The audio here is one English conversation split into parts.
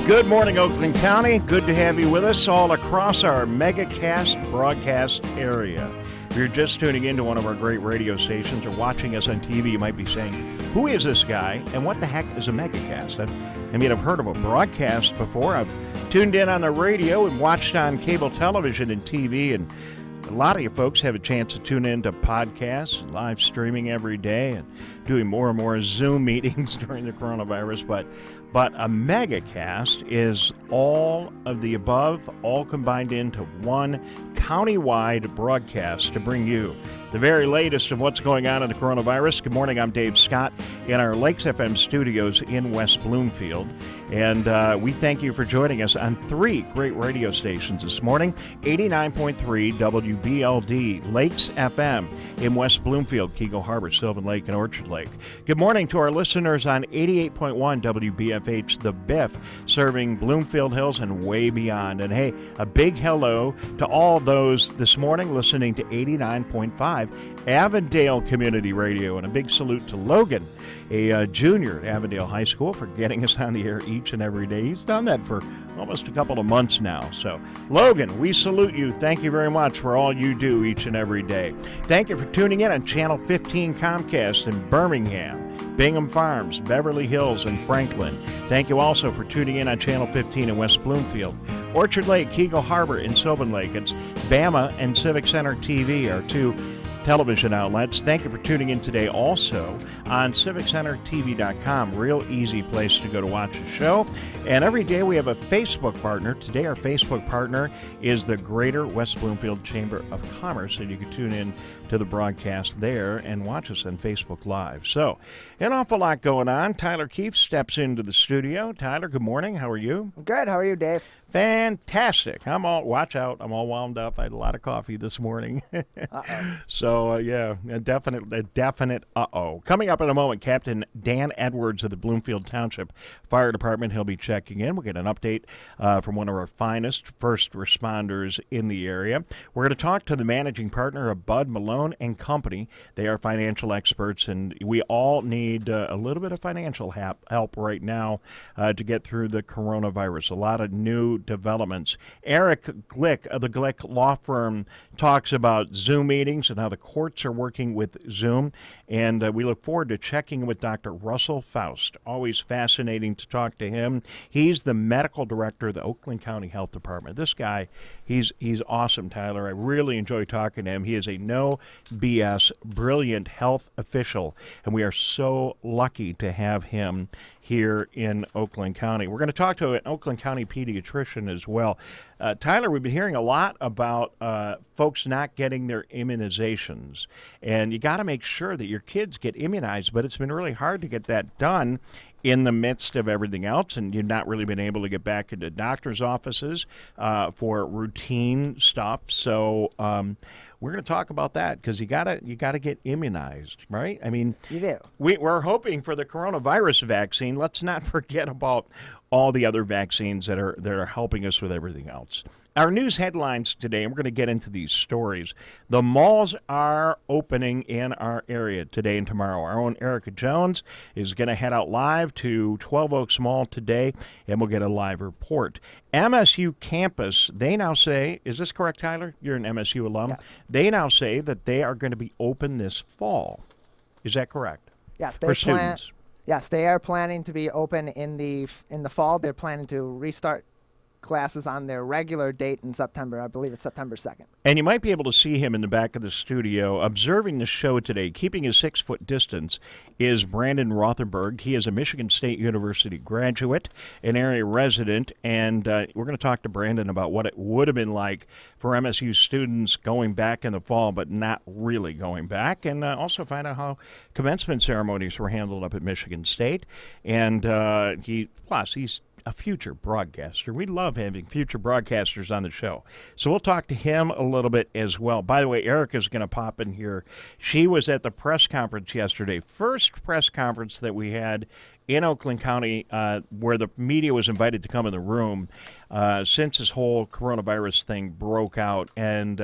Good morning, Oakland County. Good to have you with us all across our Megacast broadcast area. If you're just tuning into one of our great radio stations or watching us on TV, you might be saying, who is this guy and what the heck is a Megacast? I've heard of a broadcast before. I've tuned in on the radio and watched on cable television and TV, and a lot of you folks have a chance to tune in to podcasts and live streaming every day and doing more and more Zoom meetings during the coronavirus. But a Megacast is all of the above, all combined into one county-wide broadcast to bring you the very latest of what's going on in the coronavirus. Good morning, I'm Dave Scott in our Lakes FM studios in West Bloomfield. And we thank you for joining us on three great radio stations this morning. 89.3 WBLD, Lakes FM in West Bloomfield, Keego Harbor, Sylvan Lake, and Orchard Lake. Good morning to our listeners on 88.1 WBFH, The Biff, serving Bloomfield Hills and way beyond. And hey, a big hello to all those this morning listening to 89.5 Avondale Community Radio, and a big salute to Logan, a junior at Avondale High School, for getting us on the air each and every day. He's done that for almost a couple of months now. So, Logan, we salute you. Thank you very much for all you do each and every day. Thank you for tuning in on Channel 15 Comcast in Birmingham, Bingham Farms, Beverly Hills, and Franklin. Thank you also for tuning in on Channel 15 in West Bloomfield, Orchard Lake, Keego Harbor, and Sylvan Lake. It's Bama and Civic Center TV, our two television outlets. Thank you for tuning in today also on CivicCenterTV.com. Real easy place to go to watch a show. And every day we have a Facebook partner. Today our Facebook partner is the Greater West Bloomfield Chamber of Commerce, and you can tune in to the broadcast there and watch us on Facebook Live. So, an awful lot going on. Tyler Keefe steps into the studio. Tyler, good morning. How are you? Good. How are you, Dave? Fantastic. Watch out. I'm all wound up. I had a lot of coffee this morning. Uh-oh. So, a definite uh-oh. Coming up in a moment, Captain Dan Edwards of the Bloomfield Township Fire Department. He'll be checking in. We'll get an update from one of our finest first responders in the area. We're going to talk to the managing partner of Bud Malone and Company. They are financial experts, and we all need a little bit of financial help right now to get through the coronavirus. A lot of new developments. Eric Glick of the Glick Law Firm talks about Zoom meetings and how the courts are working with Zoom, and we look forward to checking with Dr. Russell Faust. Always fascinating to talk to him. He's the medical director of the Oakland County Health Department. This guy, he's awesome, Tyler. I really enjoy talking to him. He is a no BS, brilliant health official, and we are so lucky to have him here in Oakland County. We're going to talk to an Oakland County pediatrician as well. Tyler, we've been hearing a lot about folks not getting their immunizations, and you got to make sure that your kids get immunized, but it's been really hard to get that done in the midst of everything else, and you've not really been able to get back into doctor's offices for routine stuff. So we're going to talk about that because you gotta get immunized, right? I mean, you do. We're hoping for the coronavirus vaccine. Let's not forget about all the other vaccines that are helping us with everything else. Our news headlines today, and we're going to get into these stories. The malls are opening in our area today and tomorrow. Our own Erica Jones is going to head out live to 12 Oaks Mall today, and we'll get a live report. MSU campus, they now say, is this correct, Tyler? You're an MSU alum. Yes. They now say that they are going to be open this fall. Is that correct? Yes, for students. Yes, they are planning to be open in the fall. They're planning to restart classes on their regular date in September. I believe it's September 2nd. And you might be able to see him in the back of the studio observing the show today. Keeping his 6-foot distance is Brandon Rothenberg. He is a Michigan State University graduate, an area resident, and we're going to talk to Brandon about what it would have been like for MSU students going back in the fall, but not really going back, and also find out how commencement ceremonies were handled up at Michigan State. And he's a future broadcaster. We love having future broadcasters on the show. So we'll talk to him a little bit as well. By the way, Erica's going to pop in here. She was at the press conference yesterday, first press conference that we had in Oakland County where the media was invited to come in the room since this whole coronavirus thing broke out. And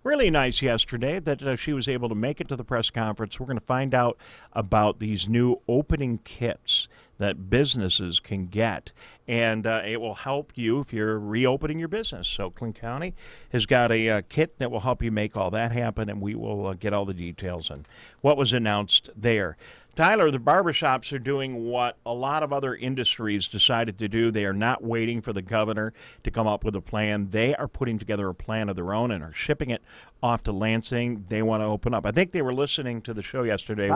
really nice yesterday that she was able to make it to the press conference. We're going to find out about these new opening kits that businesses can get, and it will help you if you're reopening your business. Oakland County has got a kit that will help you make all that happen, and we will get all the details on what was announced there. Tyler, the barbershops are doing what a lot of other industries decided to do. They are not waiting for the governor to come up with a plan. They are putting together a plan of their own and are shipping it off to Lansing. They want to open up. I think they were listening to the show yesterday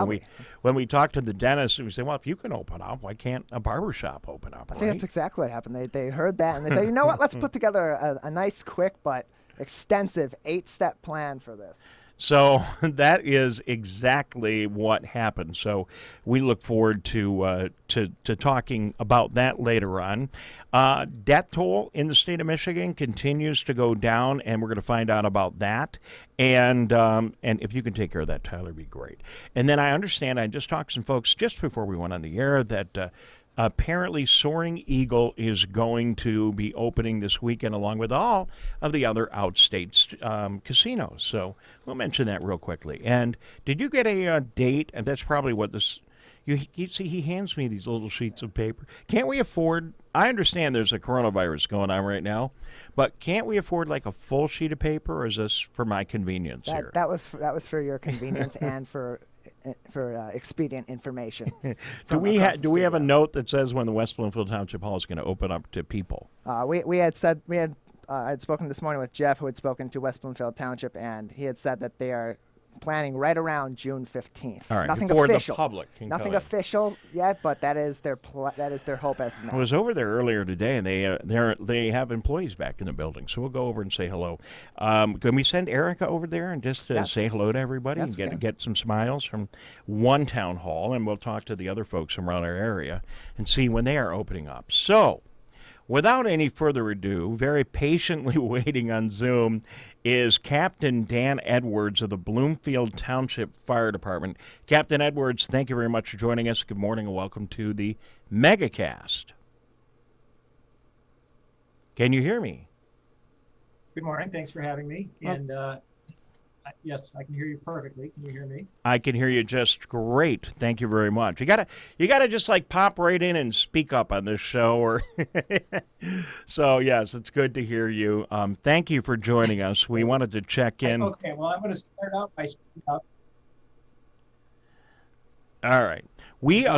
when we talked to the dentist, and we said, well, if you can open up, why can't a barbershop open up? I think that's exactly what happened. They heard that, and they said, you know what, let's put together a nice, quick, but extensive 8-step plan for this. So that is exactly what happened. So we look forward to talking about that later on. Death toll in the state of Michigan continues to go down, and we're going to find out about that. And if you can take care of that, Tyler, be great. And then I understand, I just talked to some folks just before we went on the air that apparently Soaring Eagle is going to be opening this weekend along with all of the other outstate casinos. So we'll mention that real quickly. And did you get a date? And that's probably what this... You see, he hands me these little sheets of paper. Can't we afford... I understand there's a coronavirus going on right now, but can't we afford like a full sheet of paper, or is this for my convenience here? That was for your convenience and for expedient information. Do we have a note that says when the West Bloomfield Township Hall is going to open up to people? I had spoken this morning with Jeff, who had spoken to West Bloomfield Township, and he had said that they are planning right around June 15th. All right, nothing before official. The public can nothing come official yet, but that is their hope as of now. I was over there earlier today, and they have employees back in the building, so we'll go over and say hello. Can we send Erica over there and just say hello to everybody and get some smiles from one town hall, and we'll talk to the other folks from around our area and see when they are opening up. So, without any further ado, very patiently waiting on Zoom is Captain Dan Edwards of the Bloomfield Township Fire Department. Captain Edwards, thank you very much for joining us. Good morning and welcome to the Megacast. Can you hear me? Good morning. Thanks for having me. And yes, I can hear you perfectly. Can you hear me? I can hear you just great. Thank you very much. You gotta just like pop right in and speak up on this show, or so yes, it's good to hear you. Thank you for joining us. We wanted to check in. Okay, well, I'm going to start out by speaking up. All right,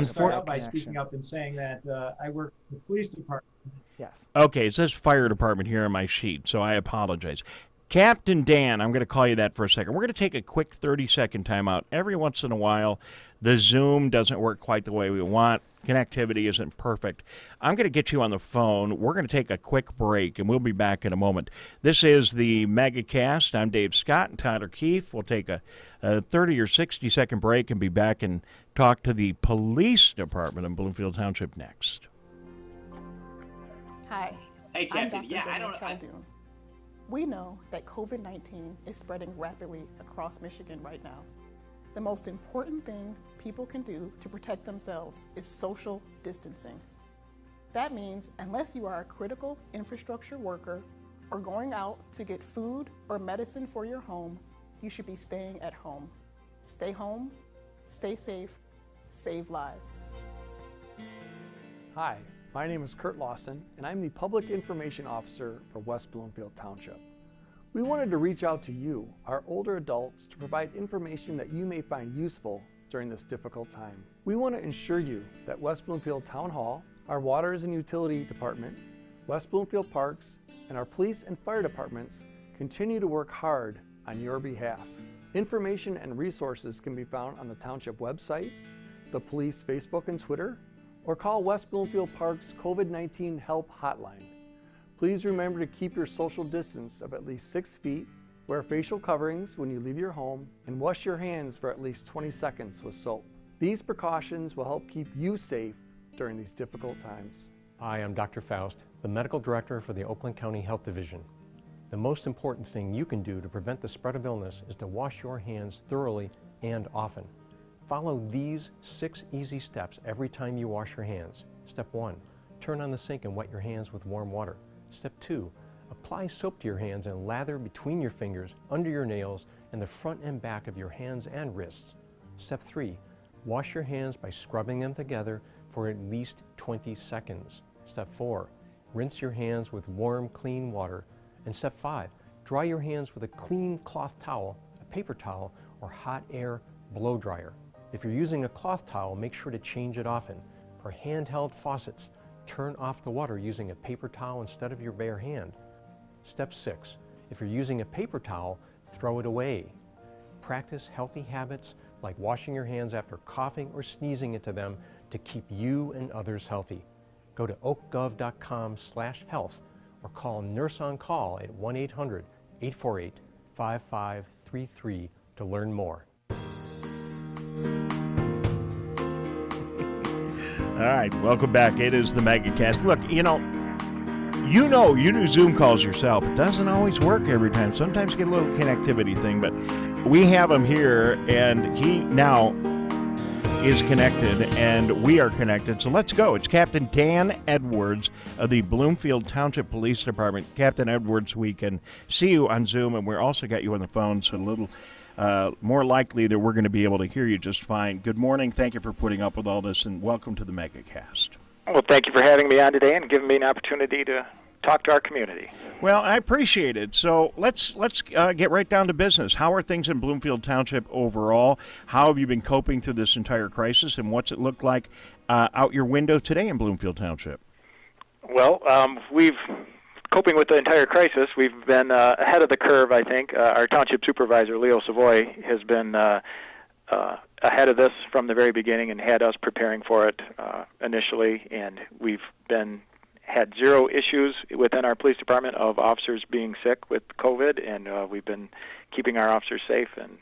start out by speaking up and saying that I work in the police department. Yes. Okay, it says fire department here on my sheet, so I apologize. Captain Dan, I'm going to call you that for a second. We're going to take a quick 30-second timeout. Every once in a while, the Zoom doesn't work quite the way we want. Connectivity isn't perfect. I'm going to get you on the phone. We're going to take a quick break, and we'll be back in a moment. This is the Megacast. I'm Dave Scott and Tyler Keefe. We'll take a 30 or 60-second break and be back and talk to the police department in Bloomfield Township next. Hi. Hey, Captain. We know that COVID-19 is spreading rapidly across Michigan right now. The most important thing people can do to protect themselves is social distancing. That means unless you are a critical infrastructure worker or going out to get food or medicine for your home, you should be staying at home. Stay home, stay safe, save lives. Hi, my name is Kurt Lawson, and I'm the Public Information Officer for West Bloomfield Township. We wanted to reach out to you, our older adults, to provide information that you may find useful during this difficult time. We want to ensure you that West Bloomfield Town Hall, our Waters and Utility Department, West Bloomfield Parks, and our police and fire departments continue to work hard on your behalf. Information and resources can be found on the Township website, the police Facebook and Twitter, or call West Bloomfield Park's COVID-19 Help Hotline. Please remember to keep your social distance of at least 6 feet, wear facial coverings when you leave your home, and wash your hands for at least 20 seconds with soap. These precautions will help keep you safe during these difficult times. Hi, I'm Dr. Faust, the Medical Director for the Oakland County Health Division. The most important thing you can do to prevent the spread of illness is to wash your hands thoroughly and often. Follow these 6 easy steps every time you wash your hands. Step 1, turn on the sink and wet your hands with warm water. Step 2, apply soap to your hands and lather between your fingers, under your nails, and the front and back of your hands and wrists. Step 3, wash your hands by scrubbing them together for at least 20 seconds. Step 4, rinse your hands with warm, clean water. And Step 5, dry your hands with a clean cloth towel, a paper towel, or hot air blow dryer. If you're using a cloth towel, make sure to change it often. For handheld faucets, turn off the water using a paper towel instead of your bare hand. Step 6, if you're using a paper towel, throw it away. Practice healthy habits like washing your hands after coughing or sneezing into them to keep you and others healthy. Go to oakgov.com/health or call Nurse on Call at 1-800-848-5533 to learn more. All right, welcome back. It is the Megacast. Look, you do Zoom calls yourself. It doesn't always work every time. Sometimes you get a little connectivity thing, but we have him here, and he now is connected, and we are connected. So let's go. It's Captain Dan Edwards of the Bloomfield Township Police Department. Captain Edwards, we can see you on Zoom, and we also got you on the phone, so a little more likely that we're going to be able to hear you just fine. Good morning. Thank you for putting up with all this, and welcome to the Megacast. Well, thank you for having me on today and giving me an opportunity to talk to our community. Well, I appreciate it. So let's get right down to business. How are things in Bloomfield Township overall? How have you been coping through this entire crisis, and what's it look like out your window today in Bloomfield Township? Well, we've coping with the entire crisis. We've been ahead of the curve, I think. Our township supervisor, Leo Savoy, has been ahead of this from the very beginning and had us preparing for it initially, and we've had 0 issues within our police department of officers being sick with COVID, and we've been keeping our officers safe and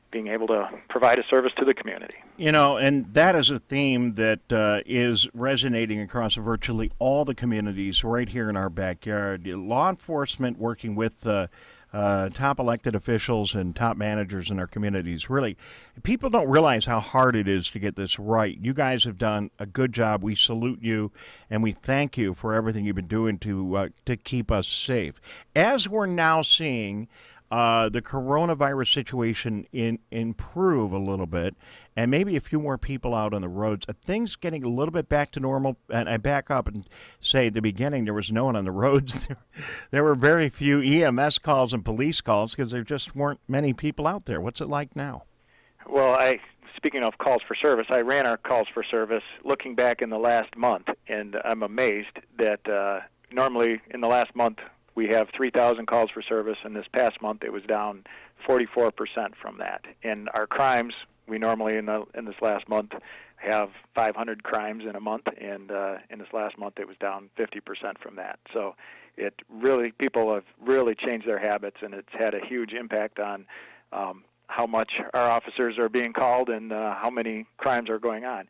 being able to provide a service to the community. And that is a theme that is resonating across virtually all the communities right here in our backyard. Law enforcement working with top elected officials and top managers in our communities. Really, people don't realize how hard it is to get this right. You guys have done a good job. We salute you, and we thank you for everything you've been doing to keep us safe. As we're now seeing the coronavirus situation improve a little bit, and maybe a few more people out on the roads, things getting a little bit back to normal. And I back up and say at the beginning there was no one on the roads. There were very few EMS calls and police calls because there just weren't many people out there. What's it like now? Well, speaking of calls for service, I ran our calls for service looking back in the last month, and I'm amazed that normally in the last month we have 3,000 calls for service, and this past month it was down 44% from that. And our crimes, we normally in this last month have 500 crimes in a month, and in this last month it was down 50% from that. So people have really changed their habits, and it's had a huge impact on how much our officers are being called and how many crimes are going on.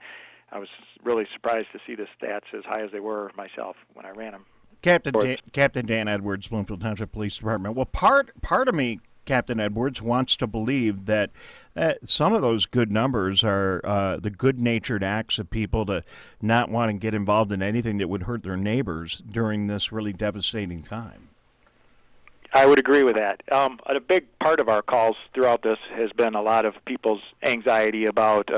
I was really surprised to see the stats as high as they were myself when I ran them. Captain Dan Edwards, Bloomfield Township Police Department. Well, part of me, Captain Edwards, wants to believe that some of those good numbers are the good-natured acts of people to not want to get involved in anything that would hurt their neighbors during this really devastating time. I would agree with that. A big part of our calls throughout this has been a lot of people's anxiety about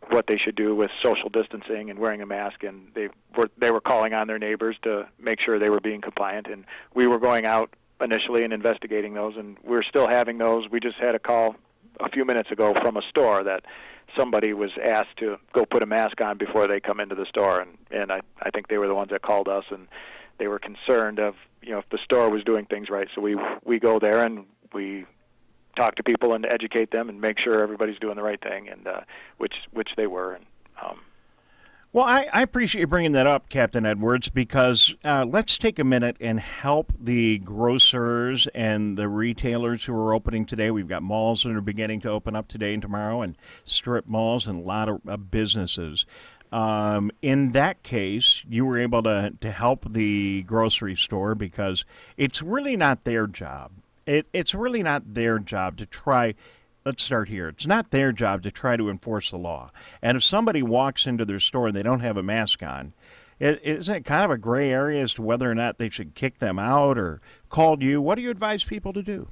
what they should do with social distancing and wearing a mask, and they were calling on their neighbors to make sure they were being compliant, and we were going out initially and investigating those, and we're still having those. We just had a call a few minutes ago from a store that somebody was asked to go put a mask on before they come into the store, and I think they were the ones that called us, and they were concerned of if the store was doing things right. So we go there and we talk to people and educate them and make sure everybody's doing the right thing, and which they were. And well, I appreciate you bringing that up, Captain Edwards, because let's take a minute and help the grocers and the retailers who are opening today. We've got malls that are beginning to open up today and tomorrow, and strip malls and a lot of businesses. In that case, you were able to help the grocery store because it's really not their job. It's really not their job to try let's start here. It's not their job to try to enforce the law. And if somebody walks into their store and they don't have a mask on, isn't it kind of a gray area as to whether or not they should kick them out or call you? What do you advise people to do?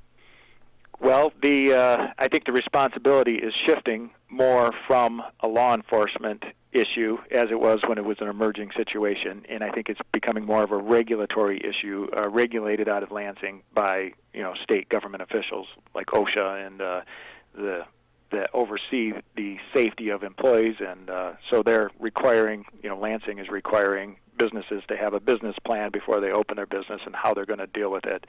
Well, I think the responsibility is shifting more from a law enforcement issue as it was when it was an emerging situation, and I think it's becoming more of a regulatory issue, regulated out of Lansing by state government officials like OSHA and that oversee the safety of employees, and so they're requiring, Lansing is requiring businesses to have a business plan before they open their business and how they're going to deal with it,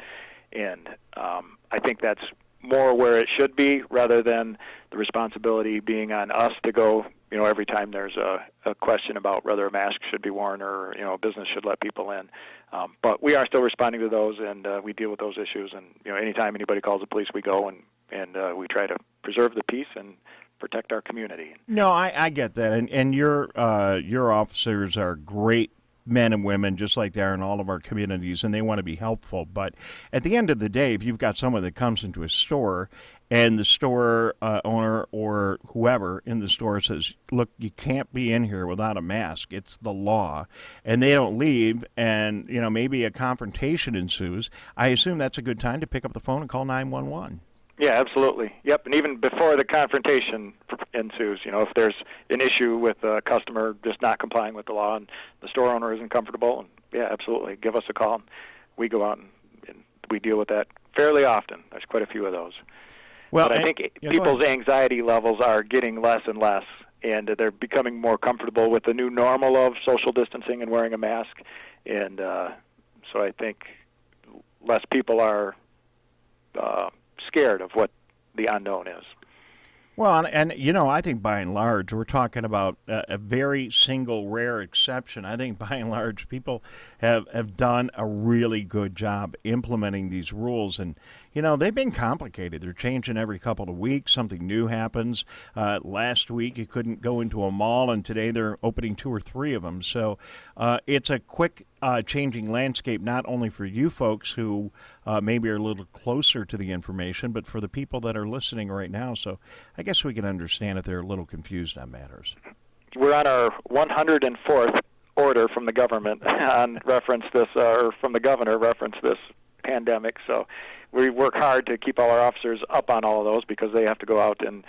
and I think that's more where it should be, rather than the responsibility being on us to go, every time there's a question about whether a mask should be worn or, a business should let people in. But we are still responding to those, and we deal with those issues. And, anytime anybody calls the police, we go and we try to preserve the peace and protect our community. No, I get that. And your officers are great men and women, just like they are in all of our communities, and they want to be helpful. But at the end of the day, if you've got someone that comes into a store and the store owner or whoever in the store says, look, you can't be in here without a mask, it's the law, and they don't leave, and maybe a confrontation ensues, I assume that's a good time to pick up the phone and call 911. Yeah, absolutely. Yep, and even before the confrontation ensues, if there's an issue with a customer just not complying with the law and the store owner isn't comfortable, and yeah, absolutely, give us a call. We go out and we deal with that fairly often. There's quite a few of those. Well, but I think people's anxiety levels are getting less and less, and they're becoming more comfortable with the new normal of social distancing and wearing a mask, and so I think less people are scared of what the unknown is. Well, and I think by and large, we're talking about a very single, rare exception. I think by and large, people have done a really good job implementing these rules. And, they've been complicated. They're changing every couple of weeks. Something new happens. Last week, you couldn't go into a mall, and today they're opening 2 or 3 of them. So it's a quick changing landscape, not only for you folks who maybe are a little closer to the information, but for the people that are listening right now. So I guess we can understand if they're a little confused on matters. We're on our 104th order from the government on reference this, or from the governor reference this pandemic. So we work hard to keep all our officers up on all of those, because they have to go out and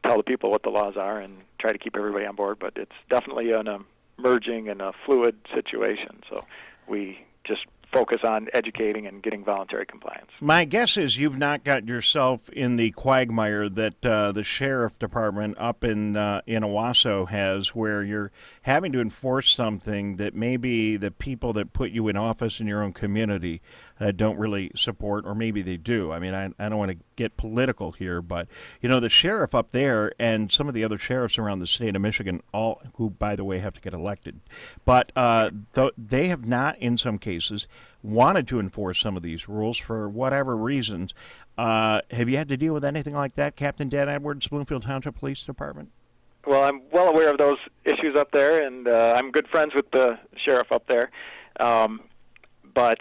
tell the people what the laws are and try to keep everybody on board. But it's definitely an emerging and a fluid situation. So we just focus on educating and getting voluntary compliance. My guess is you've not got yourself in the quagmire that the sheriff department up in Owasso has, where you're having to enforce something that maybe the people that put you in office in your own community don't really support, or maybe they do. I mean, I don't want to get political here, but, the sheriff up there and some of the other sheriffs around the state of Michigan, all who, by the way, have to get elected, but they have not, in some cases, wanted to enforce some of these rules for whatever reasons. Have you had to deal with anything like that, Captain Dan Edwards, Bloomfield Township Police Department? Well, I'm well aware of those issues up there, and I'm good friends with the sheriff up there. But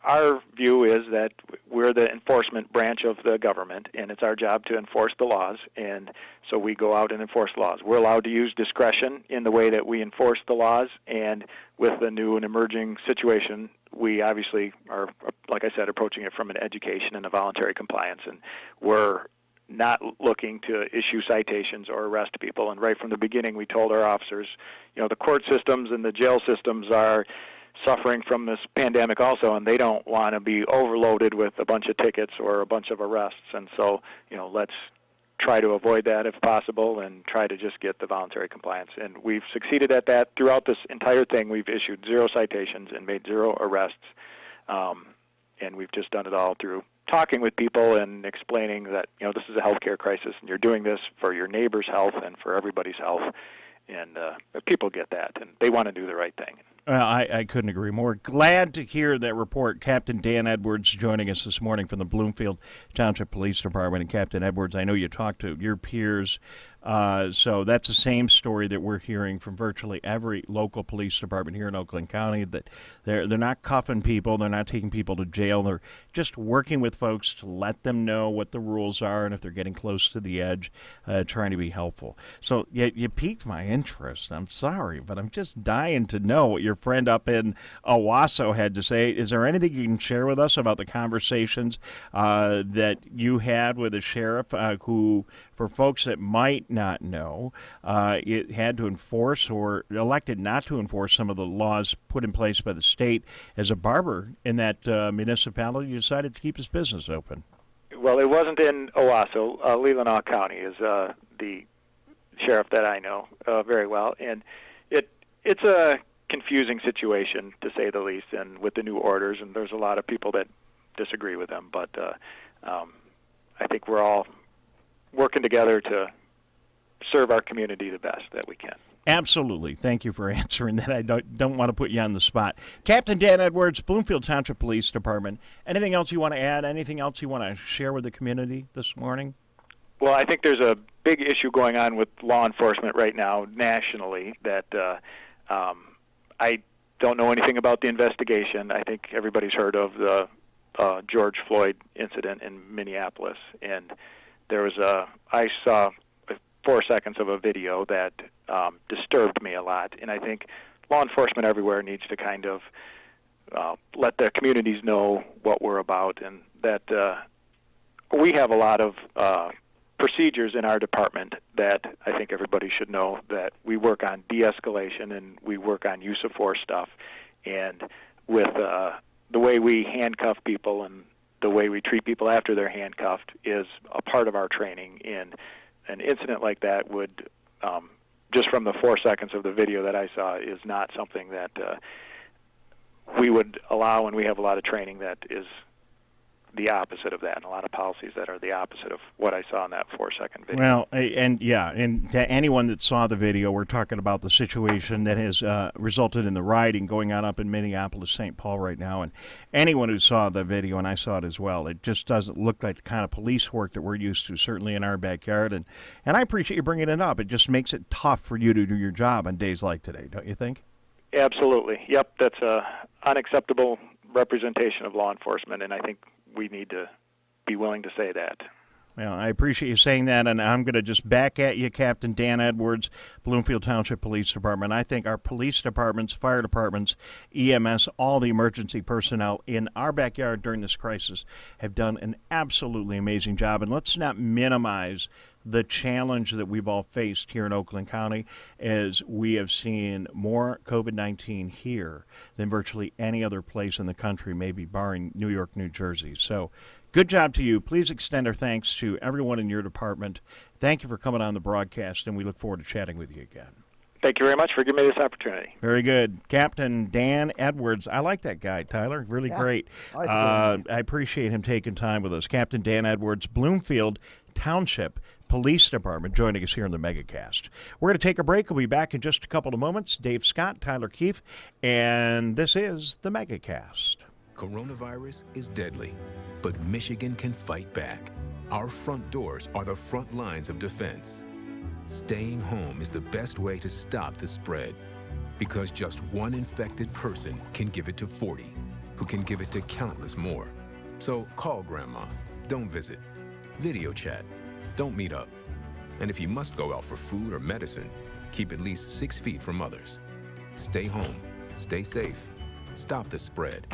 our view is that we're the enforcement branch of the government, and it's our job to enforce the laws, and so we go out and enforce laws. We're allowed to use discretion in the way that we enforce the laws, and with the new and emerging situation, we obviously are, like I said, approaching it from an education and a voluntary compliance, and we're not looking to issue citations or arrest people. And right from the beginning, we told our officers, the court systems and the jail systems are suffering from this pandemic also, and they don't want to be overloaded with a bunch of tickets or a bunch of arrests. And so, let's try to avoid that if possible and try to just get the voluntary compliance. And we've succeeded at that throughout this entire thing. We've issued 0 citations and made 0 arrests. And we've just done it all through talking with people and explaining that, this is a healthcare crisis and you're doing this for your neighbor's health and for everybody's health. And people get that, and they want to do the right thing. I couldn't agree more. Glad to hear that report. Captain Dan Edwards joining us this morning from the Bloomfield Township Police Department. And Captain Edwards, I know you talked to your peers So that's the same story that we're hearing from virtually every local police department here in Oakland County, that they're not cuffing people, they're not taking people to jail, they're just working with folks to let them know what the rules are, and if they're getting close to the edge, trying to be helpful. So you piqued my interest. I'm sorry, but I'm just dying to know what your friend up in Owasso had to say. Is there anything you can share with us about the conversations that you had with the sheriff, who, for folks that might not know, it had to enforce or elected not to enforce some of the laws put in place by the state? As a barber in that municipality, you decided to keep his business open. Well, it wasn't in Owasso. Leelanau County is the sheriff that I know very well, and it's a confusing situation, to say the least, and with the new orders, and there's a lot of people that disagree with them, but I think we're all working together to serve our community the best that we can. Absolutely. Thank you for answering that. I don't want to put you on the spot. Captain Dan Edwards, Bloomfield Township Police Department. Anything else you want to add? Anything else you want to share with the community this morning? Well, I think there's a big issue going on with law enforcement right now nationally that I don't know anything about the investigation. I think everybody's heard of the George Floyd incident in Minneapolis, and there was I saw 4 seconds of a video that disturbed me a lot, and I think law enforcement everywhere needs to kind of let the communities know what we're about, and that we have a lot of procedures in our department that I think everybody should know, that we work on de-escalation and we work on use of force stuff, and with the way we handcuff people and the way we treat people after they're handcuffed is a part of our training. And an incident like that would, just from the 4 seconds of the video that I saw, is not something that we would allow, and we have a lot of training that is the opposite of that, and a lot of policies that are the opposite of what I saw in that 4 second video. Well, and to anyone that saw the video, we're talking about the situation that has resulted in the rioting going on up in Minneapolis, St. Paul right now, and anyone who saw the video, and I saw it as well, it just doesn't look like the kind of police work that we're used to, certainly in our backyard, and I appreciate you bringing it up. It just makes it tough for you to do your job on days like today, don't you think? Absolutely. Yep, that's a unacceptable representation of law enforcement, and I think we need to be willing to say that. Well, I appreciate you saying that, and I'm going to just back at you, Captain Dan Edwards, Bloomfield Township Police Department. I think our police departments, fire departments, EMS, all the emergency personnel in our backyard during this crisis have done an absolutely amazing job. And let's not minimize the challenge that we've all faced here in Oakland County, as we have seen more COVID-19 here than virtually any other place in the country, maybe barring New York, New Jersey. So good job to you. Please extend our thanks to everyone in your department. Thank you for coming on the broadcast, and we look forward to chatting with you again. Thank you very much for giving me this opportunity. Very good. Captain Dan Edwards. I like that guy, Tyler. Really great. I appreciate him taking time with us. Captain Dan Edwards, Bloomfield Township Police Department, joining us here in the Megacast. We're going to take a break. We'll be back in just a couple of moments. Dave Scott, Tyler Keefe, and this is the Megacast. Coronavirus is deadly, but Michigan can fight back. Our front doors are the front lines of defense. Staying home is the best way to stop the spread, because just one infected person can give it to 40, who can give it to countless more. So call Grandma. Don't visit. Video chat. Don't meet up. And if you must go out for food or medicine, keep at least 6 feet from others. Stay home. Stay safe. Stop the spread.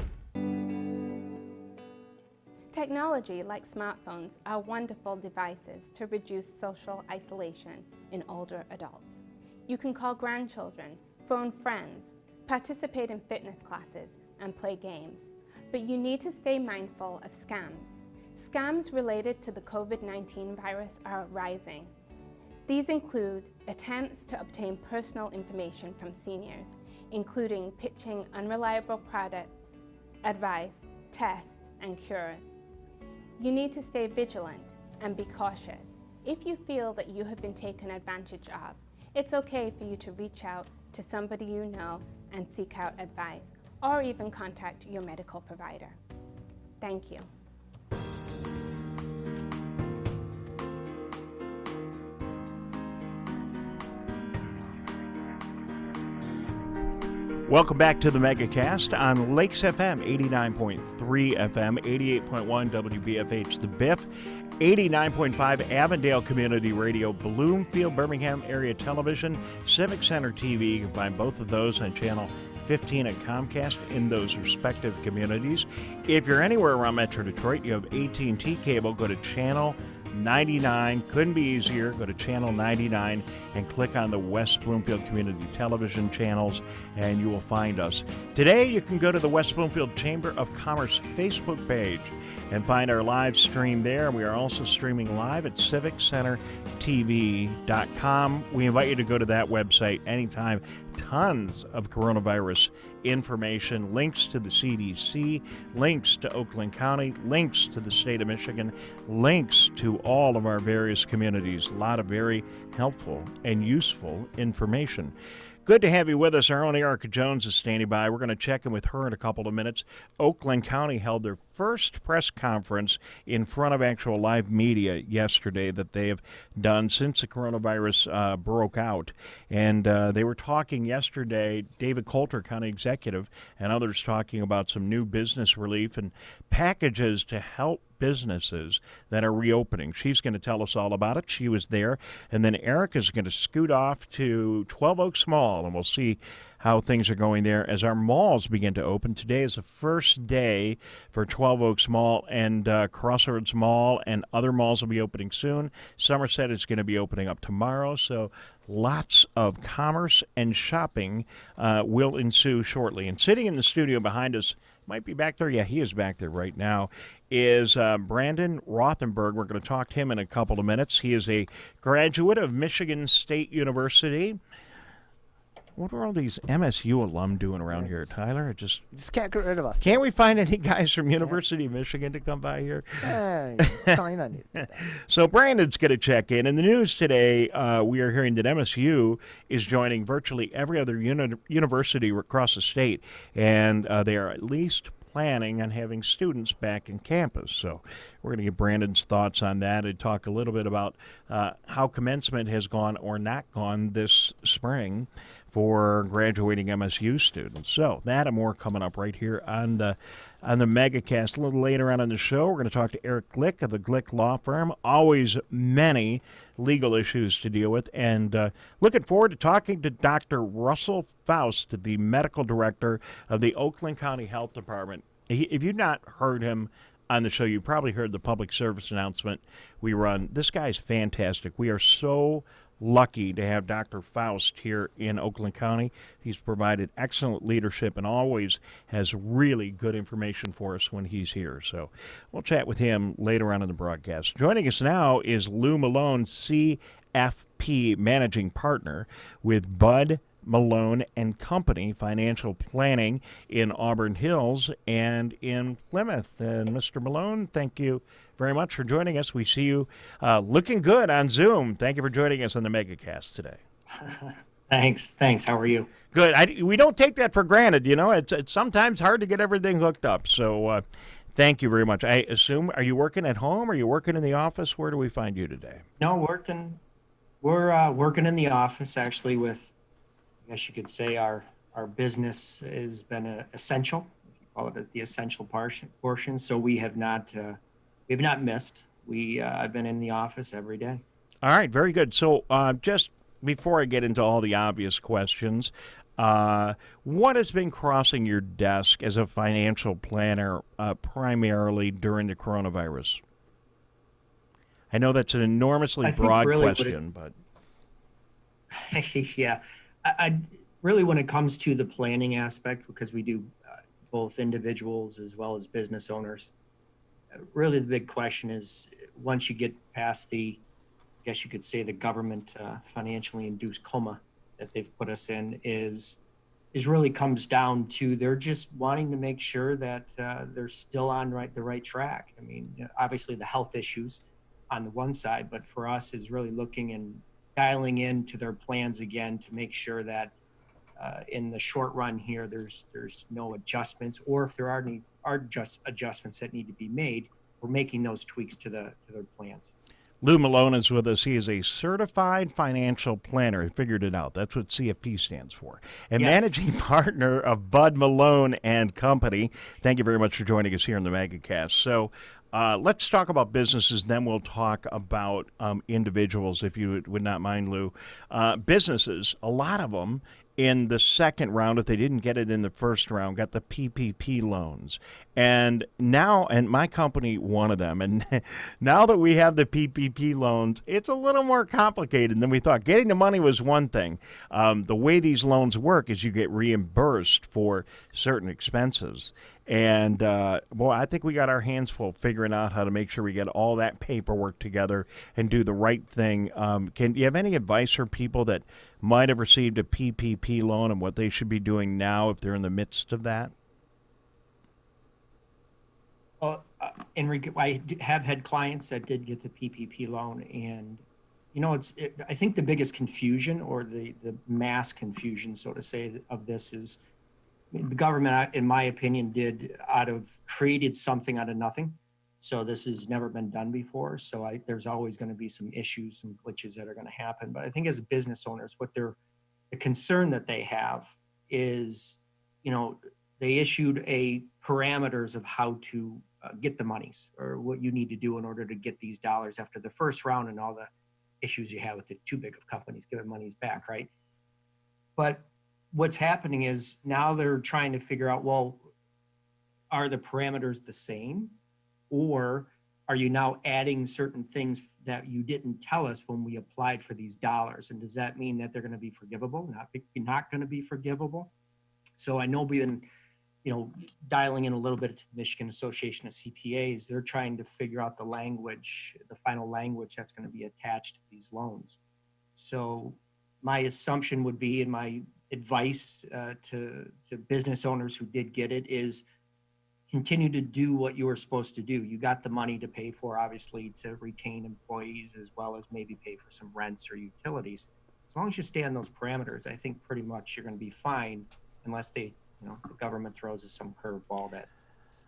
Technology like smartphones are wonderful devices to reduce social isolation in older adults. You can call grandchildren, phone friends, participate in fitness classes, and play games. But you need to stay mindful of scams. Scams related to the COVID-19 virus are rising. These include attempts to obtain personal information from seniors, including pitching unreliable products, advice, tests, and cures. You need to stay vigilant and be cautious. If you feel that you have been taken advantage of, it's okay for you to reach out to somebody you know and seek out advice, or even contact your medical provider. Thank you. Welcome back to the Megacast on Lakes FM 89.3 FM, 88.1 WBFH The Biff, 89.5 Avondale Community Radio, Bloomfield, Birmingham Area Television, Civic Center TV. You can find both of those on channel 15 at Comcast in those respective communities. If you're anywhere around Metro Detroit, you have AT&T cable, go to channel 99. Couldn't be easier. Go to channel 99 and click on the West Bloomfield Community Television channels, and you will find us. Today, you can go to the West Bloomfield Chamber of Commerce Facebook page and find our live stream there. We are also streaming live at civiccentertv.com. We invite you to go to that website anytime. Tons of coronavirus information, links to the CDC, links to Oakland County, links to the state of Michigan, links to all of our various communities. A lot of very helpful and useful information. Good to have you with us. Our own Erica Jones is standing by. We're going to check in with her in a couple of minutes. Oakland County held their first press conference in front of actual live media yesterday that they have done since the coronavirus broke out. And they were talking yesterday, David Coulter, County Executive, and others talking about some new business relief and packages to help businesses that are reopening. She's going to tell us all about it. She was there. And then Eric is going to scoot off to 12 Oaks Mall, and we'll see how things are going there as our malls begin to open. Today is the first day for 12 Oaks Mall, and Crossroads Mall and other malls will be opening soon. Somerset is going to be opening up tomorrow, so lots of commerce and shopping will ensue shortly. And sitting in the studio behind us, might be back there, yeah, he is back there right now, is Brandon Rothenberg. We're going to talk to him in a couple of minutes. He is a graduate of Michigan State University. What are all these MSU alum doing around here, Tyler? It just can't get rid of us. Can't we find any guys from University of Michigan to come by here? So Brandon's going to check in. In the news today, we are hearing that MSU is joining virtually every other university across the state, and they are at least planning on having students back in campus. So we're going to get Brandon's thoughts on that and talk a little bit about how commencement has gone or not gone this spring for graduating MSU students. So that and more coming up right here on the Megacast. A little later on in the show, we're going to talk to Eric Glick of the Glick Law Firm. Always many legal issues to deal with. And looking forward to talking to Dr. Russell Faust, the medical director of the Oakland County Health Department. If you've not heard him on the show, you probably heard the public service announcement we run. This guy's fantastic. We are so lucky to have Dr. Faust here in Oakland County. He's provided excellent leadership and always has really good information for us when he's here. So we'll chat with him later on in the broadcast. Joining us now is Lou Malone, CFP Managing Partner with Bud Malone and Company Financial Planning in Auburn Hills and in Plymouth. And Mr. Malone, thank you very much for joining us. We see you looking good on Zoom. Thank you for joining us on the Megacast today. Thanks. How are you? Good. We don't take that for granted. You know, it's sometimes hard to get everything hooked up. So thank you very much. I assume, are you working at home? Are you working in the office? Where do we find you today? No, we're working in the office actually with, I guess you could say our business has been essential. You call it the essential portion. So we have not missed. I've been in the office every day. All right, very good. So just before I get into all the obvious questions, what has been crossing your desk as a financial planner primarily during the coronavirus? I know that's an enormously broad question, but yeah. I really, when it comes to the planning aspect, because we do both individuals as well as business owners, really the big question is once you get past I guess you could say the government financially induced coma that they've put us in is really comes down to they're just wanting to make sure that they're still on the right track. I mean, obviously the health issues on the one side, but for us is really looking and dialing into their plans again to make sure that in the short run here, there's no adjustments, or if there are just adjustments that need to be made, we're making those tweaks to their plans. Lou Malone is with us. He is a certified financial planner. He figured it out. That's what CFP stands for. And Yes. managing partner of Bud Malone and Company. Thank you very much for joining us here in the Megacast. So let's talk about businesses, then we'll talk about individuals, if you would not mind, Lou. Businesses, a lot of them in the second round, if they didn't get it in the first round, got the PPP loans. And now, and my company, one of them, and now that we have the PPP loans, it's a little more complicated than we thought. Getting the money was one thing. The way these loans work is you get reimbursed for certain expenses. And, boy, I think we got our hands full figuring out how to make sure we get all that paperwork together and do the right thing. Do you have any advice for people that might have received a PPP loan and what they should be doing now if they're in the midst of that? Well, I have had clients that did get the PPP loan, and I think the biggest confusion, or the mass confusion, so to say, of this is the government, in my opinion, created something out of nothing. So this has never been done before. So there's always going to be some issues, some glitches that are going to happen. But I think as business owners, the concern that they have is, they issued parameters of how to get the monies, or what you need to do in order to get these dollars after the first round and all the issues you have with the too big of companies giving monies back, right? But what's happening is now they're trying to figure out, well, are the parameters the same? Or are you now adding certain things that you didn't tell us when we applied for these dollars? And does that mean that they're going to be forgivable? Not going to be forgivable? So I know we've been, dialing in a little bit to the Michigan Association of CPAs. They're trying to figure out the final language that's going to be attached to these loans. So my assumption would be, and my advice to business owners who did get it, is continue to do what you were supposed to do. You got the money to pay for, obviously, to retain employees, as well as maybe pay for some rents or utilities. As long as you stay on those parameters, I think pretty much you're going to be fine, unless the government throws us some curveball that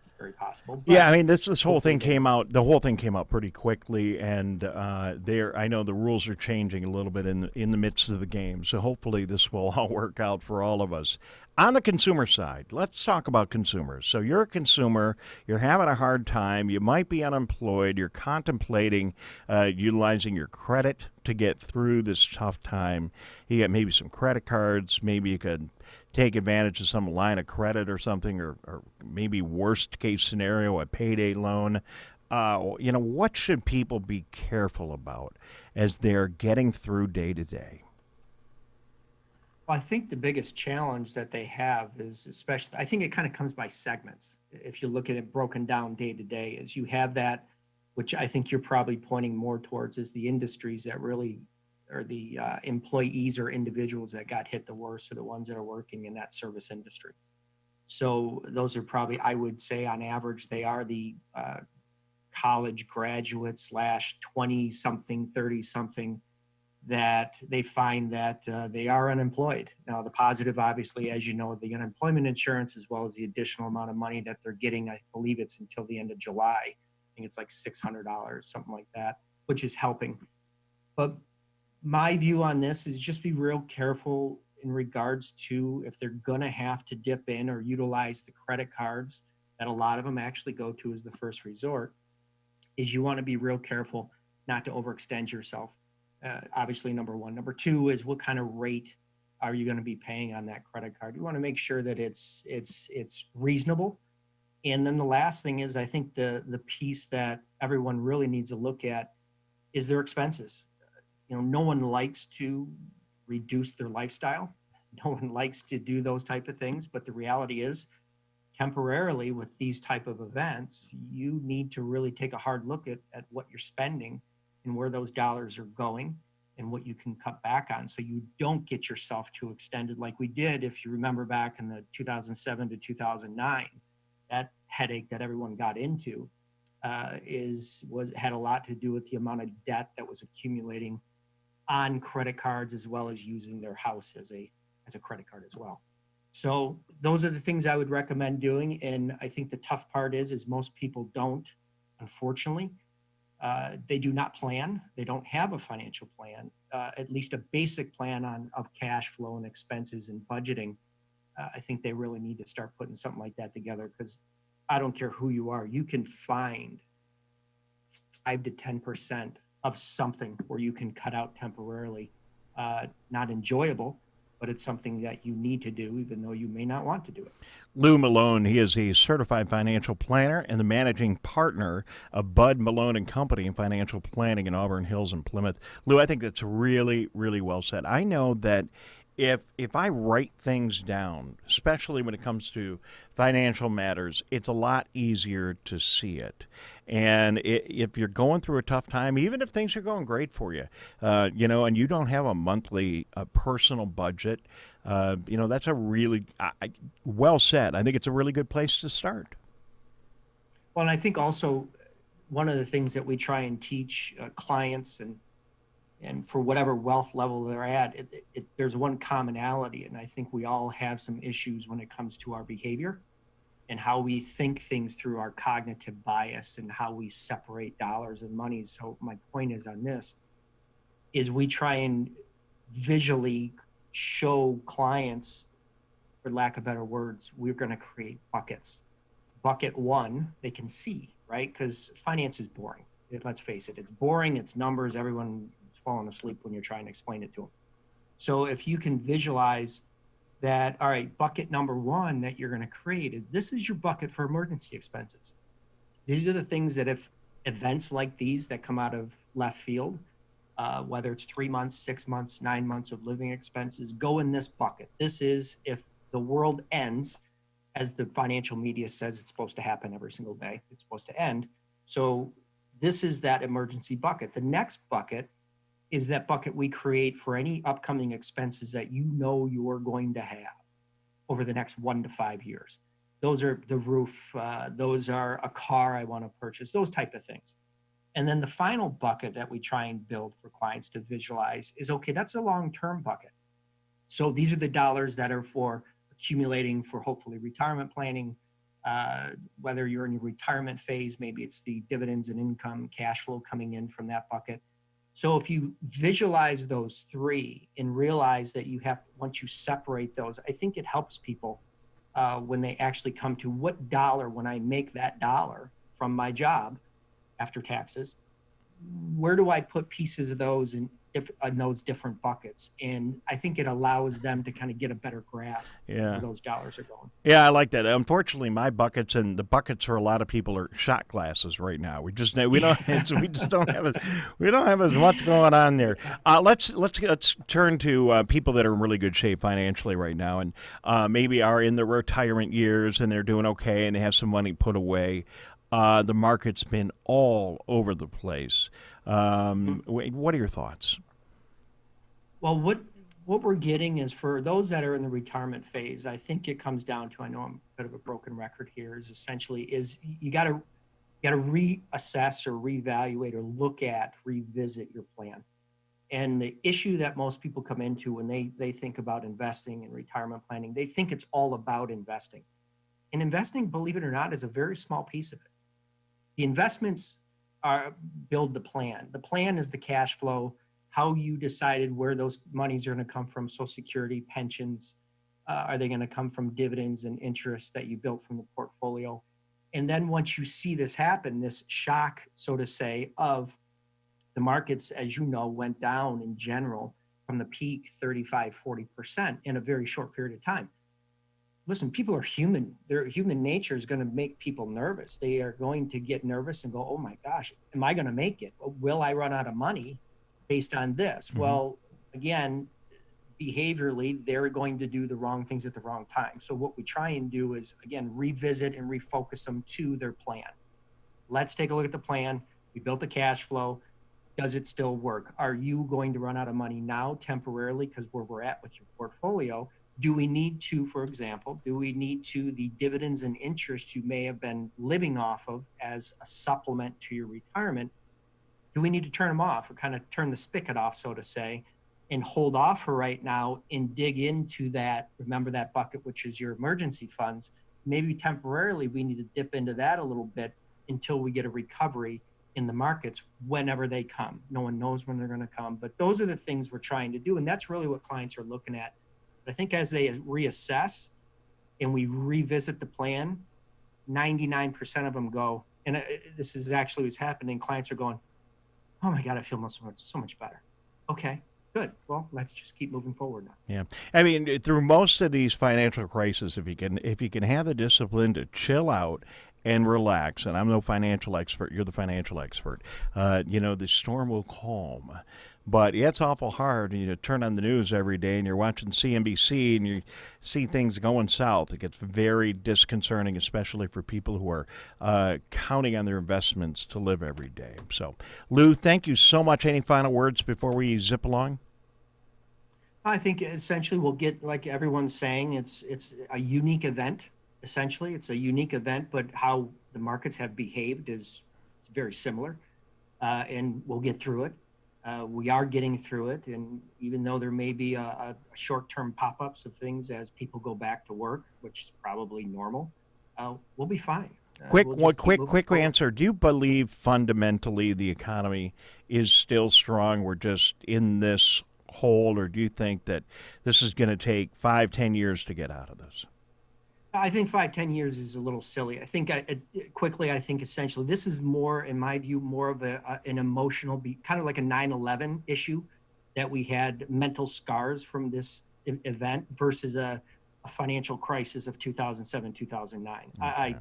is very possible. But yeah, I mean, this whole thing came out. The whole thing came out pretty quickly, and I know the rules are changing a little bit in the midst of the game. So hopefully this will all work out for all of us. On the consumer side, let's talk about consumers. So you're a consumer, you're having a hard time, you might be unemployed, you're contemplating utilizing your credit to get through this tough time. You got maybe some credit cards, maybe you could take advantage of some line of credit or something, or maybe worst case scenario, a payday loan. What should people be careful about as they're getting through day to day? Well, I think the biggest challenge that they have is, especially, I think it kind of comes by segments. If you look at it broken down day to day, is you have that, which I think you're probably pointing more towards, is the industries that really are the employees or individuals that got hit the worst, are the ones that are working in that service industry. So those are probably, I would say on average, they are the college graduates / 20 something, 30 something, that they find that they are unemployed. Now, the positive, obviously, as you know, the unemployment insurance, as well as the additional amount of money that they're getting, I believe it's until the end of July. I think it's like $600, something like that, which is helping. But my view on this is just be real careful in regards to, if they're going to have to dip in or utilize the credit cards that a lot of them actually go to as the first resort, is you want to be real careful not to overextend yourself. Obviously, number one. Number two is, what kind of rate are you going to be paying on that credit card? You want to make sure that it's reasonable. And then the last thing is, I think the piece that everyone really needs to look at is their expenses. No one likes to reduce their lifestyle. No one likes to do those type of things. But the reality is, temporarily with these type of events, you need to really take a hard look at what you're spending and where those dollars are going and what you can cut back on, so you don't get yourself too extended like we did. If you remember back in the 2007 to 2009, that headache that everyone got into had a lot to do with the amount of debt that was accumulating on credit cards, as well as using their house as a credit card as well. So those are the things I would recommend doing. And I think the tough part is most people don't, unfortunately. They do not plan. They don't have a financial plan, at least a basic plan of cash flow and expenses and budgeting. I think they really need to start putting something like that together, because I don't care who you are, you can find 5 to 10% of something where you can cut out temporarily. Not enjoyable, but it's something that you need to do, even though you may not want to do it. Lou Malone, he is a certified financial planner and the managing partner of Bud Malone and Company in financial planning in Auburn Hills and Plymouth. Lou, I think that's really, really well said. I know that if I write things down, especially when it comes to financial matters, it's a lot easier to see it. And if you're going through a tough time, even if things are going great for you, and you don't have a monthly personal budget, that's a really well said. I think it's a really good place to start. Well, and I think also one of the things that we try and teach clients and for whatever wealth level they're at, there's one commonality. And I think we all have some issues when it comes to our behavior and how we think things through our cognitive bias and how we separate dollars and money. So my point is on this is we try and visually show clients, for lack of better words, we're going to create buckets. Bucket one, they can see, right? Because finance is boring. Let's face it, it's boring. It's numbers. Everyone falling asleep when you're trying to explain it to them. So if you can visualize that, all right, bucket number one that you're going to create is this is your bucket for emergency expenses. These are the things that if events like these that come out of left field, whether it's 3 months, 6 months, 9 months of living expenses, go in this bucket. This is if the world ends, as the financial media says it's supposed to happen every single day, it's supposed to end. So this is that emergency bucket. The next bucket is that bucket we create for any upcoming expenses that you're going to have over the next 1 to 5 years. Those are the roof, those are a car I want to purchase, those type of things. And then the final bucket that we try and build for clients to visualize is, okay, that's a long-term bucket. So these are the dollars that are for accumulating for hopefully retirement planning, whether you're in your retirement phase, maybe it's the dividends and income cash flow coming in from that bucket. So if you visualize those three and realize that once you separate those, I think it helps people when they actually come to what dollar, when I make that dollar from my job after taxes, where do I put pieces of those in those different buckets? And I think it allows them to kind of get a better grasp of where those dollars are going. Yeah, I like that. Unfortunately, my buckets and the buckets for a lot of people are shot glasses right now. We just don't have as much going on there. Let's turn to people that are in really good shape financially right now, and maybe are in their retirement years and they're doing okay and they have some money put away. The market's been all over the place. What are your thoughts? Well, what we're getting is, for those that are in the retirement phase, I think it comes down to, I know I'm a bit of a broken record here, is you got to reassess or reevaluate or revisit your plan. And the issue that most people come into when they think about investing and retirement planning, they think it's all about investing. And investing, believe it or not, is a very small piece of it. The investments build the plan. The plan is the cash flow, how you decided where those monies are going to come from, Social Security, pensions. Are they going to come from dividends and interest that you built from the portfolio? And then once you see this happen, this shock, so to say, of the markets, as you know, went down in general from the peak 35, 40% in a very short period of time. Listen, people are human. Their human nature is going to make people nervous. They are going to get nervous and go, oh my gosh, am I going to make it? Will I run out of money based on this? Mm-hmm. Well, again, behaviorally, they're going to do the wrong things at the wrong time. So what we try and do is, again, revisit and refocus them to their plan. Let's take a look at the plan. We built the cash flow. Does it still work? Are you going to run out of money now temporarily because where we're at with your portfolio? Do we need to, for example, the dividends and interest you may have been living off of as a supplement to your retirement, do we need to turn them off or kind of turn the spigot off, so to say, and hold off for right now and dig into that, remember that bucket, which is your emergency funds? Maybe temporarily we need to dip into that a little bit until we get a recovery in the markets whenever they come. No one knows when they're going to come, but those are the things we're trying to do. And that's really what clients are looking at. But I think as they reassess and we revisit the plan, 99% of them go, and this is actually what's happening. Clients are going, oh my God, I feel so much better. Okay, good. Well, let's just keep moving forward now. Yeah. I mean, through most of these financial crises, if you can have the discipline to chill out and relax, and I'm no financial expert, you're the financial expert, the storm will calm. But it's awful hard. You turn on the news every day and you're watching CNBC and you see things going south. It gets very disconcerting, especially for people who are counting on their investments to live every day. So, Lou, thank you so much. Any final words before we zip along? I think essentially we'll get, like everyone's saying, it's a unique event. Essentially, it's a unique event, but how the markets have behaved is very similar, and we'll get through it. We are getting through it, and even though there may be a short-term pop-ups of things as people go back to work, which is probably normal, we'll be fine. Quick answer. Do you believe fundamentally the economy is still strong? We're just in this hole, or do you think that this is going to take 5-10 years to get out of this? I think 5-10 years is a little silly. I think I think essentially this is more, in my view, more of an emotional, kind of like a 9/11 issue, that we had mental scars from this event versus a financial crisis of 2007, 2009. Okay.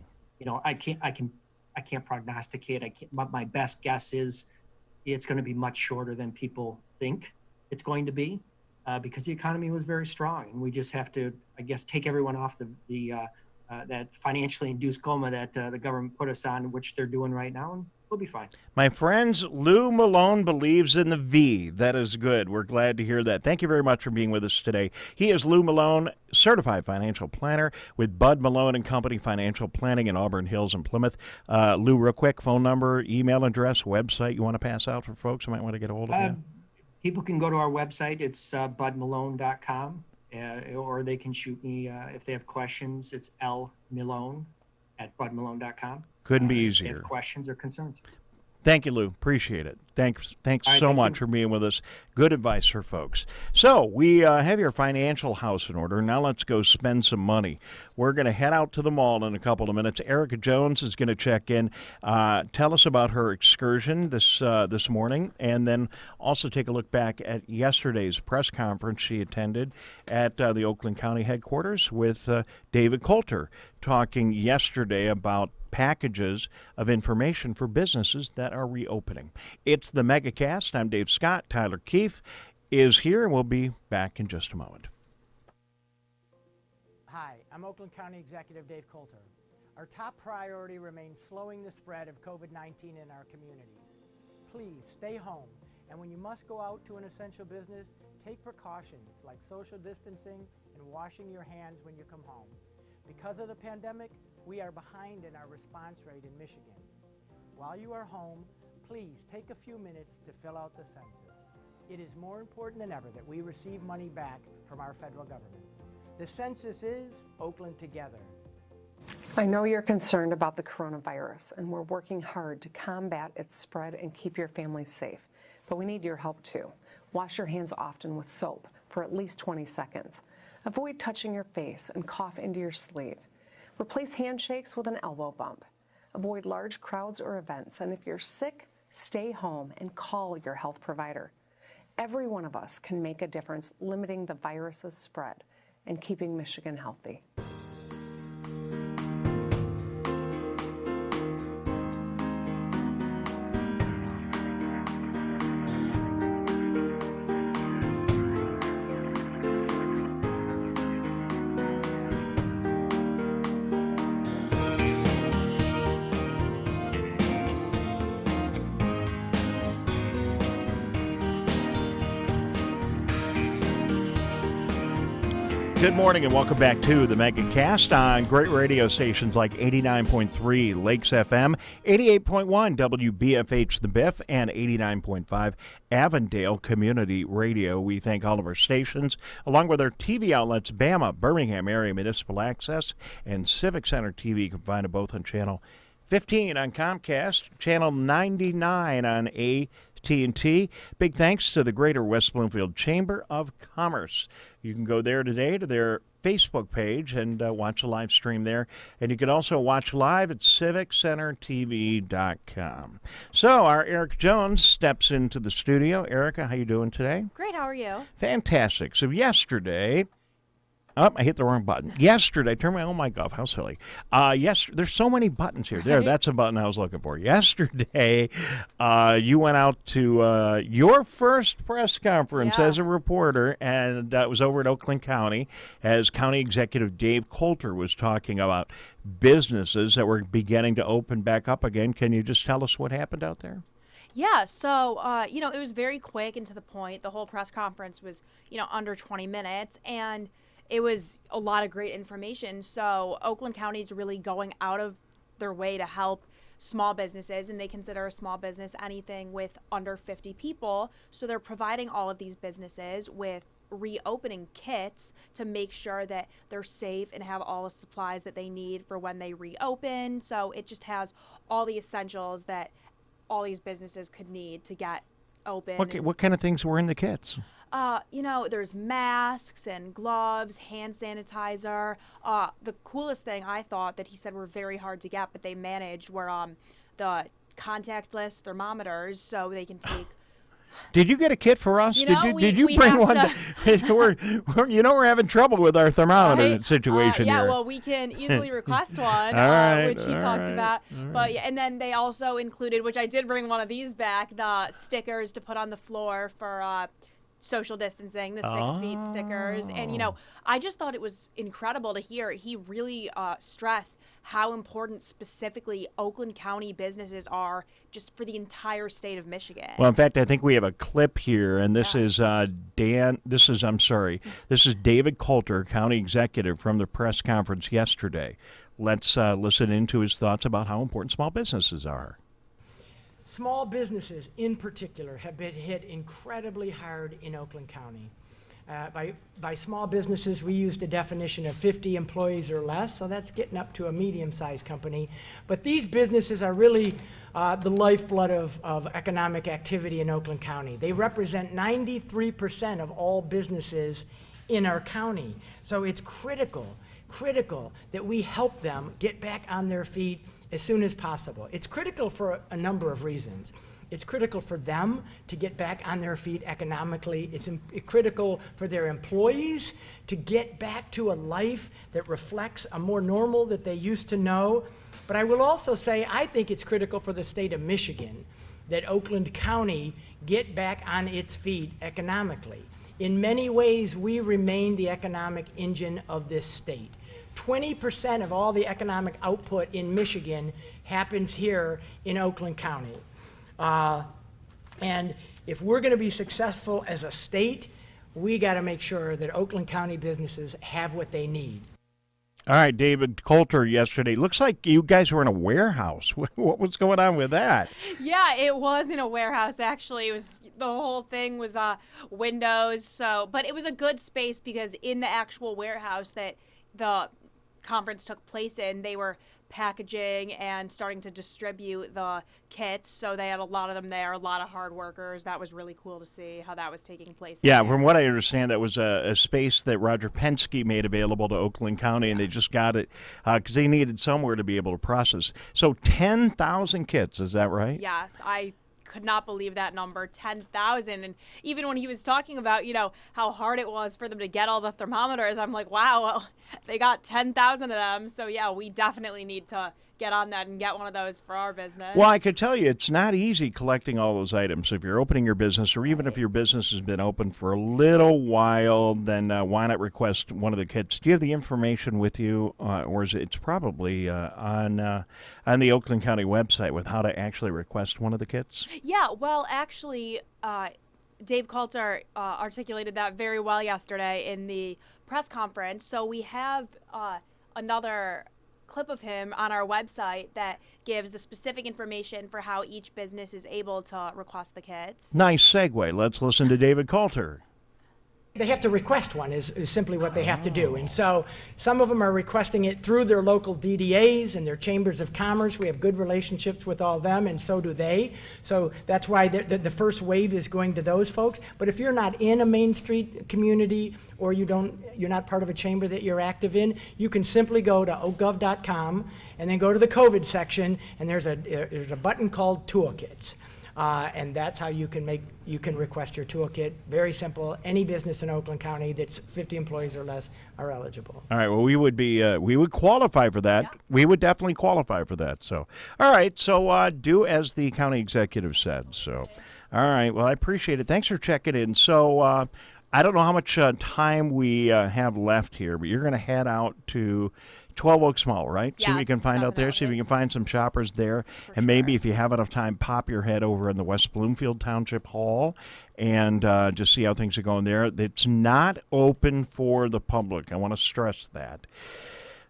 I can't prognosticate. But my best guess is it's going to be much shorter than people think it's going to be. Because the economy was very strong, and we just have to, I guess, take everyone off that financially induced coma that the government put us on, which they're doing right now, and we'll be fine. My friends, Lou Malone believes in the V. That is good. We're glad to hear that. Thank you very much for being with us today. He is Lou Malone, certified financial planner with Bud Malone and Company Financial Planning in Auburn Hills and Plymouth. Lou, real quick, phone number, email address, website you want to pass out for folks who might want to get a hold of you? People can go to our website. It's budmalone.com, or they can shoot me if they have questions. It's lmilone@budmalone.com. Couldn't be If they easier. have questions or concerns. Thank you, Lou. Appreciate it. Thanks right, so thank much you. for being with us. Good advice for folks. So we have your financial house in order. Now let's go spend some money. We're going to head out to the mall in a couple of minutes. Erica Jones is going to check in, tell us about her excursion this morning, and then also take a look back at yesterday's press conference she attended at the Oakland County headquarters with David Coulter, talking yesterday about packages of information for businesses that are reopening. It's the Megacast. I'm Dave Scott. Tyler Keefe is here, and we'll be back in just a moment. Hi, I'm Oakland County Executive Dave Coulter. Our top priority remains slowing the spread of COVID-19 in our communities. Please stay home, and when you must go out to an essential business, take precautions like social distancing and washing your hands when you come home. Because of the pandemic, we are behind in our response rate in Michigan. While you are home, please take a few minutes to fill out the census. It is more important than ever that we receive money back from our federal government. The census is Oakland Together. I know you're concerned about the coronavirus, and we're working hard to combat its spread and keep your family safe. But we need your help too. Wash your hands often with soap for at least 20 seconds. Avoid touching your face and cough into your sleeve. Replace handshakes with an elbow bump. Avoid large crowds or events, and if you're sick, stay home and call your health provider. Every one of us can make a difference limiting the virus's spread and keeping Michigan healthy. Good morning and welcome back to the Megacast on great radio stations like 89.3 Lakes FM, 88.1 WBFH The Biff, and 89.5 Avondale Community Radio. We thank all of our stations, along with our TV outlets, Bama, Birmingham Area Municipal Access, and Civic Center TV. You can find them both on channel 15 on Comcast, channel 99 on AT&T. Big thanks to the Greater West Bloomfield Chamber of Commerce. You can go there today to their Facebook page and watch a live stream there. And you can also watch live at civiccentertv.com. So our Eric Jones steps into the studio. Erica, how you doing today? Great, how are you? Fantastic. So yesterday... Oh, I hit the wrong button. Yesterday, turn my mic off. How silly. There's so many buttons here. There, that's a button I was looking for. Yesterday, you went out to your first press conference as a reporter, and it was over at Oakland County as County Executive Dave Coulter was talking about businesses that were beginning to open back up again. Can you just tell us what happened out there? Yeah, so, it was very quick and to the point. The whole press conference was, under 20 minutes, and it was a lot of great information. So Oakland County is really going out of their way to help small businesses, and they consider a small business anything with under 50 people. So they're providing all of these businesses with reopening kits to make sure that they're safe and have all the supplies that they need for when they reopen. So it just has all the essentials that all these businesses could need to get open. What kind of things were in the kits? There's masks and gloves, hand sanitizer. The coolest thing I thought that he said were very hard to get, but they managed, were the contactless thermometers, so they can take. Did you get a kit for us? Did you we bring one? We're having trouble with our thermometer situation here. Well, we can easily request one, which he talked about. But and then they also included, which I did bring one of these back, the stickers to put on the floor for social distancing, the 6 feet stickers. And, I just thought it was incredible to hear. He really stressed how important specifically Oakland County businesses are just for the entire state of Michigan. Well, in fact, I think we have a clip here, and this is David Coulter, County Executive, from the press conference yesterday. Let's listen into his thoughts about how important small businesses are. Small businesses, in particular, have been hit incredibly hard in Oakland County. By small businesses, we used a definition of 50 employees or less, so that's getting up to a medium-sized company. But these businesses are really the lifeblood of economic activity in Oakland County. They represent 93% of all businesses in our county. So it's critical that we help them get back on their feet as soon as possible. It's critical for a number of reasons. It's critical for them to get back on their feet economically. It's critical for their employees to get back to a life that reflects a more normal that they used to know. But I will also say, I think it's critical for the state of Michigan that Oakland County get back on its feet economically. In many ways, we remain the economic engine of this state. 20% of all the economic output in Michigan happens here in Oakland County. And if we're going to be successful as a state, we got to make sure that Oakland County businesses have what they need. All right, David Coulter yesterday. Looks like you guys were in a warehouse. What was going on with that? Yeah, it was in a warehouse, actually. The whole thing was windows. But it was a good space because in the actual warehouse that the conference took place in, they were packaging and starting to distribute the kits, so they had a lot of them there, a lot of hard workers. That was really cool to see how that was taking place. Yeah, from what I understand, that was a space that Roger Penske made available to Oakland County, and they just got it because they needed somewhere to be able to process. So 10,000 kits, is that right? Yes, I could not believe that number, 10,000. And even when he was talking about, how hard it was for them to get all the thermometers, I'm like, wow, well, they got 10,000 of them. So, yeah, we definitely need to get on that and get one of those for our business. Well, I could tell you it's not easy collecting all those items. If you're opening your business, or even if your business has been open for a little while, then why not request one of the kits? Do you have the information with you, or is it's probably on the Oakland County website with how to actually request one of the kits? Yeah, well, actually, Dave Coulter articulated that very well yesterday in the press conference. So we have another clip of him on our website that gives the specific information for how each business is able to request the kits. Nice segue. Let's listen to David Coulter. They have to request one is simply what they have to do. And so some of them are requesting it through their local DDAs and their chambers of commerce. We have good relationships with all of them, and so do they. So that's why the first wave is going to those folks. But if you're not in a Main Street community or you're not part of a chamber that you're active in, you can simply go to oakgov.com and then go to the COVID section, and there's a button called Toolkits. And that's how you can request your toolkit. Very simple. Any business in Oakland County that's 50 employees or less are eligible. All right. Well, we would qualify for that. Yeah. We would definitely qualify for that. So, all right. So, do as the county executive said. So, all right. Well, I appreciate it. Thanks for checking in. So, I don't know how much time we have left here, but you're going to head out to 12 Oaks Mall, right? Yes, see what you can find out there. See if you can find some shoppers there. And maybe if you have enough time, pop your head over in the West Bloomfield Township Hall and just see how things are going there. It's not open for the public. I want to stress that.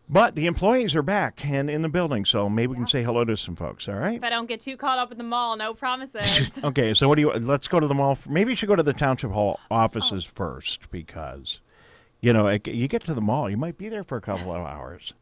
But the employees are back and in the building, so maybe we can say hello to some folks, all right? If I don't get too caught up in the mall, no promises. Okay, so let's go to the mall. Maybe you should go to the Township Hall offices first because, you get to the mall, you might be there for a couple of hours.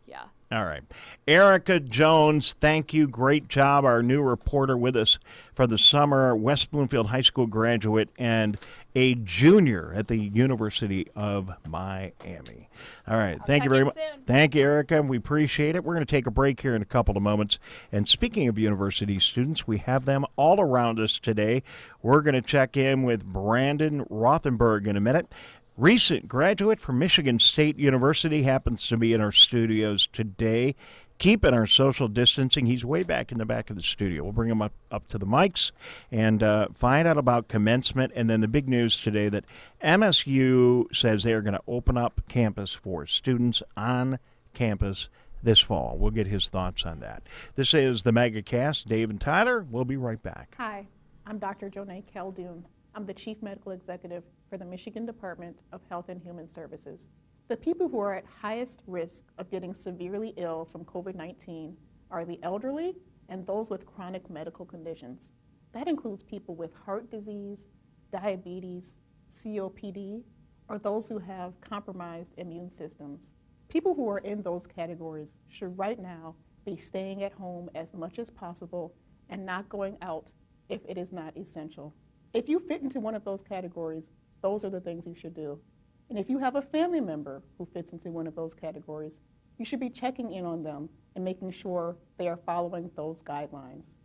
Yeah. All right. Erica Jones, thank you. Great job. Our new reporter with us for the summer, West Bloomfield High School graduate and a junior at the University of Miami. All right. Thank you very much. Thank you, Erica. We appreciate it. We're going to take a break here in a couple of moments. And speaking of university students, we have them all around us today. We're going to check in with Brandon Rothenberg in a minute. Recent graduate from Michigan State University happens to be in our studios today, keeping our social distancing. He's way back in the back of the studio. We'll bring him up to the mics and find out about commencement. And then the big news today that MSU says they are going to open up campus for students on campus this fall. We'll get his thoughts on that. This is the Megacast. Dave and Tyler. We'll be right back. Hi, I'm Dr. Jonae Khaldun. I'm the Chief Medical Executive for the Michigan Department of Health and Human Services. The people who are at highest risk of getting severely ill from COVID-19 are the elderly and those with chronic medical conditions. That includes people with heart disease, diabetes, COPD, or those who have compromised immune systems. People who are in those categories should right now be staying at home as much as possible and not going out if it is not essential. If you fit into one of those categories, those are the things you should do. And if you have a family member who fits into one of those categories, you should be checking in on them and making sure they are following those guidelines.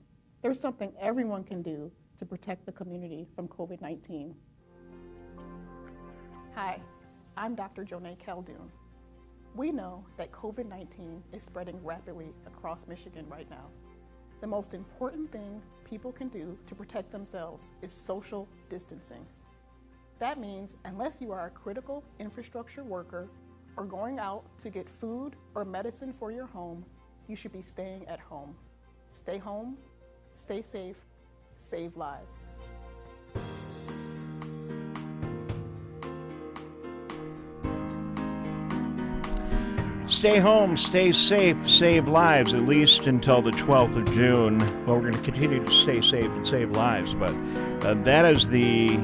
There's something everyone can do to protect the community from COVID-19. Hi, I'm Dr. Jonae Khaldun. We know that COVID-19 is spreading rapidly across Michigan right now. The most important thing people can do to protect themselves is social distancing. That means unless you are a critical infrastructure worker or going out to get food or medicine for your home, you should be staying at home. Stay home, stay safe, save lives. Stay home, stay safe, save lives, at least until the 12th of June. Well, we're going to continue to stay safe and save lives, but that is the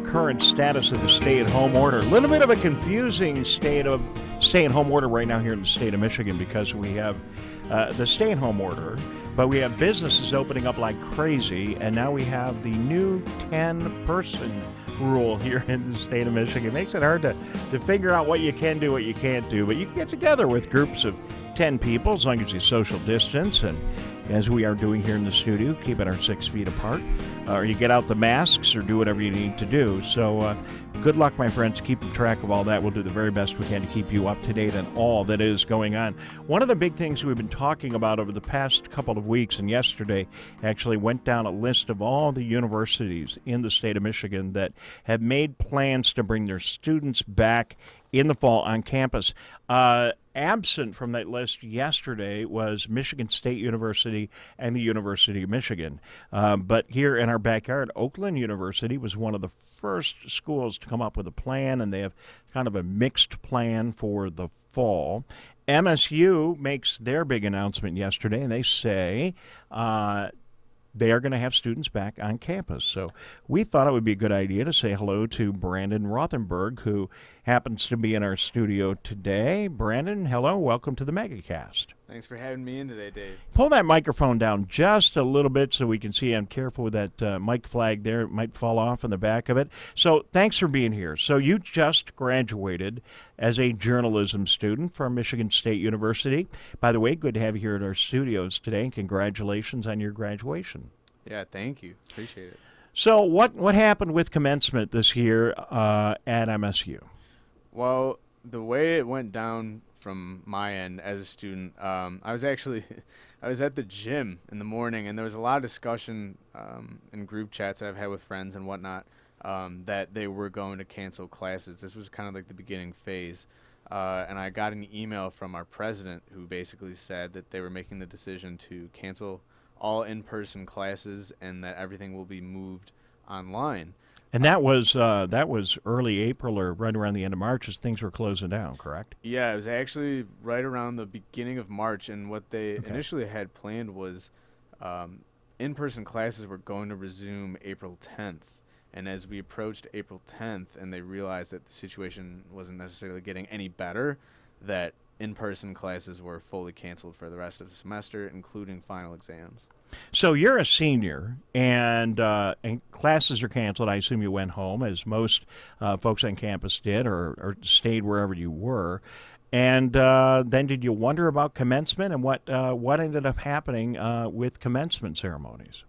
current status of the stay-at-home order. A little bit of a confusing state of stay-at-home order right now here in the state of Michigan because we have the stay-at-home order, but we have businesses opening up like crazy, and now we have the new 10-person rule here in the state of Michigan. It makes it hard to figure out what you can do, what you can't do, but you can get together with groups of 10 people as long as you social distance, and as we are doing here in the studio, keeping our 6 feet apart, or you get out the masks or do whatever you need to do. So good luck, my friends, keeping track of all that. We'll do the very best we can to keep you up to date on all that is going on. One of the big things we've been talking about over the past couple of weeks, and yesterday actually went down a list of all the universities in the state of Michigan that have made plans to bring their students back in the fall on campus. Absent from that list yesterday was Michigan State University and the University of Michigan. But here in our backyard, Oakland University was one of the first schools to come up with a plan, and they have kind of a mixed plan for the fall. MSU makes their big announcement yesterday, and they say they are going to have students back on campus. So we thought it would be a good idea to say hello to Brandon Rothenberg, who happens to be in our studio today. Brandon, hello. Welcome to the Megacast. Thanks for having me in today, Dave. Pull that microphone down just a little bit so we can see. I'm careful with that mic flag there. It might fall off in the back of it. So thanks for being here. So you just graduated as a journalism student from Michigan State University. By the way, good to have you here at our studios today, and congratulations on your graduation. Yeah, thank you. Appreciate it. So what happened with commencement this year at MSU? Well, the way it went down from my end as a student, I was at the gym in the morning, and there was a lot of discussion in group chats that I've had with friends and whatnot that they were going to cancel classes. This was kind of like the beginning phase. And I got an email from our president who basically said that they were making the decision to cancel all in-person classes and that everything will be moved online. And that was early April or right around the end of March as things were closing down, correct? Yeah, it was actually right around the beginning of March, and what they initially had planned was in-person classes were going to resume April 10th. And as we approached April 10th and they realized that the situation wasn't necessarily getting any better, that in-person classes were fully canceled for the rest of the semester, including final exams. So you're a senior, and classes are canceled. I assume you went home, as most folks on campus did, or stayed wherever you were. And then did you wonder about commencement, and what ended up happening with commencement ceremonies?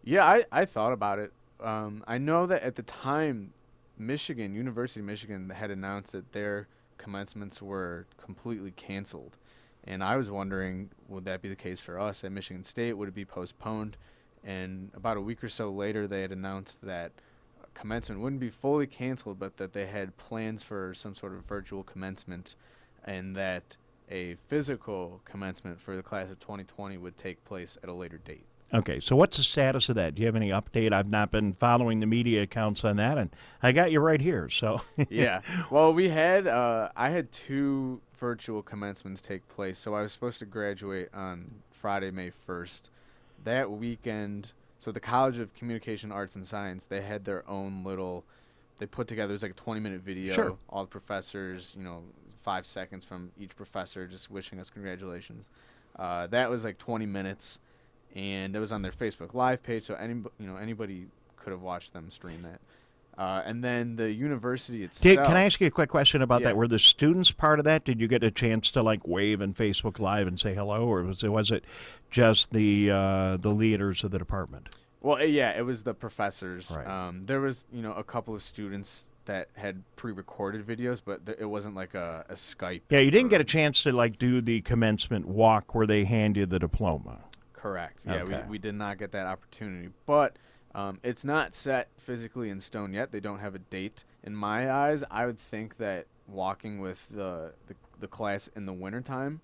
Yeah, I thought about it. I know that at the time, University of Michigan had announced that their commencements were completely canceled. And I was wondering, would that be the case for us at Michigan State? Would it be postponed? And about a week or so later, they had announced that commencement wouldn't be fully canceled, but that they had plans for some sort of virtual commencement, and that a physical commencement for the class of 2020 would take place at a later date. Okay, so what's the status of that? Do you have any update? I've not been following the media accounts on that, and I got you right here. So yeah, well, I had 2 virtual commencements take place. So I was supposed to graduate on Friday, May 1st. That weekend, so the College of Communication Arts and Science, they had their own they put together, it was like a 20-minute video. Sure. All the professors, 5 seconds from each professor just wishing us congratulations. That was like 20 minutes. And it was on their Facebook Live page, so anybody could have watched them stream that. And then the university itself. Can I ask you a quick question about Yeah. that? Were the students part of that? Did you get a chance to wave in Facebook Live and say hello, or was it just the leaders of the department? Well, yeah, it was the professors. Right. There was a couple of students that had pre-recorded videos, but it wasn't like a Skype. Yeah, you didn't get a chance to do the commencement walk where they hand you the diploma. Correct. Yeah, Okay. we did not get that opportunity. But it's not set physically in stone yet. They don't have a date. In my eyes, I would think that walking with the class in the wintertime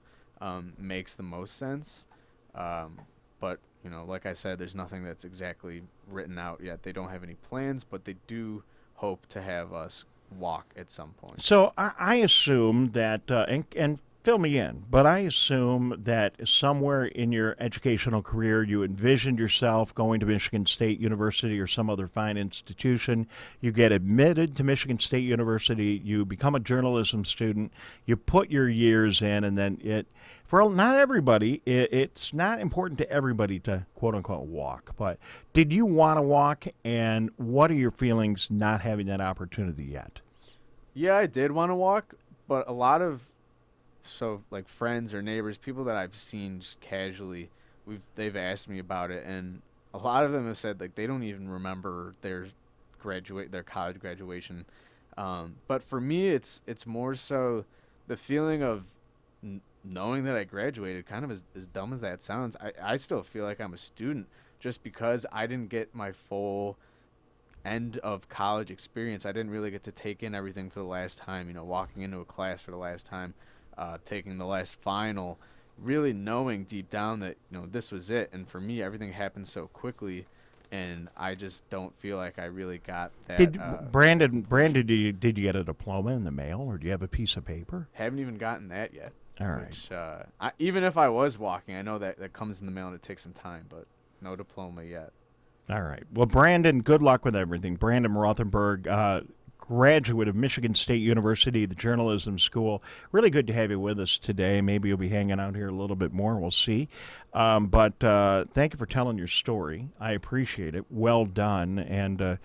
makes the most sense. But, like I said, there's nothing that's exactly written out yet. They don't have any plans, but they do hope to have us walk at some point. So I assume that, and fill me in, but I assume that somewhere in your educational career you envisioned yourself going to Michigan State University or some other fine institution. You get admitted to Michigan State University, you become a journalism student, you put your years in, and then for not everybody, it's not important to everybody to quote-unquote walk. But did you want to walk, and what are your feelings not having that opportunity yet? Yeah, I did want to walk, but a lot of friends or neighbors, people that I've seen just casually, they've asked me about it, and a lot of them have said they don't even remember their college graduation. But for me, it's more so the feeling of knowing that I graduated. Kind of as dumb as that sounds, I still feel like I'm a student just because I didn't get my full end of college experience. I didn't really get to take in everything for the last time. Walking into a class for the last time. Taking the last final, really knowing deep down that this was it. And for me, everything happened so quickly, and I just don't feel like I really got that. Brandon, did you get a diploma in the mail, or do you have a piece of paper? Haven't even gotten that yet. All right. Which, even if I was walking, I know that comes in the mail and it takes some time. But no diploma yet. All right. Well, Brandon, good luck with everything. Brandon Rothenberg, graduate of Michigan State University, the journalism school. Really good to have you with us today. Maybe you'll be hanging out here a little bit more. We'll see. But thank you for telling your story. I appreciate it. Well done, and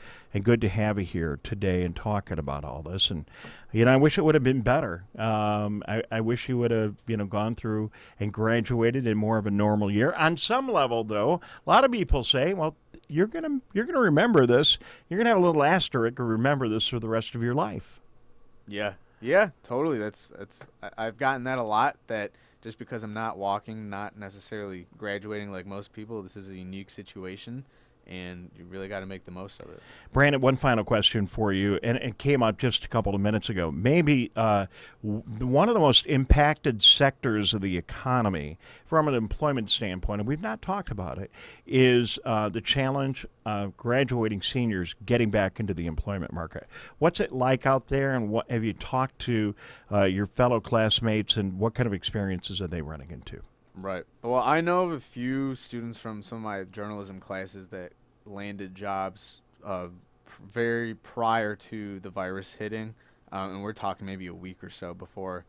good to have you here today and talking about all this. And I wish it would have been better. I wish you would have gone through and graduated in more of a normal year. On some level, though, a lot of people say, well, you're gonna remember this. You're gonna have a little asterisk or remember this for the rest of your life. Yeah, totally. I've gotten that a lot. That just because I'm not walking, not necessarily graduating like most people, this is a unique situation, and you really got to make the most of it. Brandon, one final question for you, and it came up just a couple of minutes ago. Maybe one of the most impacted sectors of the economy from an employment standpoint, and we've not talked about it, is the challenge of graduating seniors getting back into the employment market. What's it like out there, and what have you talked to your fellow classmates, and what kind of experiences are they running into? Right. Well, I know of a few students from some of my journalism classes that landed jobs very prior to the virus hitting, and we're talking maybe a week or so before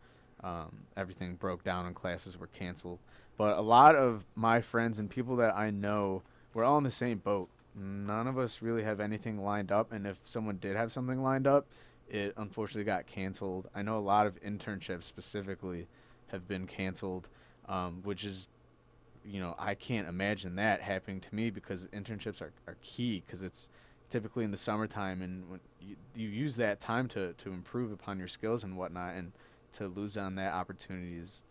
everything broke down and classes were canceled. But a lot of my friends and people that I know, we're all in the same boat. None of us really have anything lined up, and if someone did have something lined up, it unfortunately got canceled. I know a lot of internships specifically have been canceled. Which is, I can't imagine that happening to me, because internships are key, because it's typically in the summertime, and when you use that time to improve upon your skills and whatnot, and to lose on that opportunity is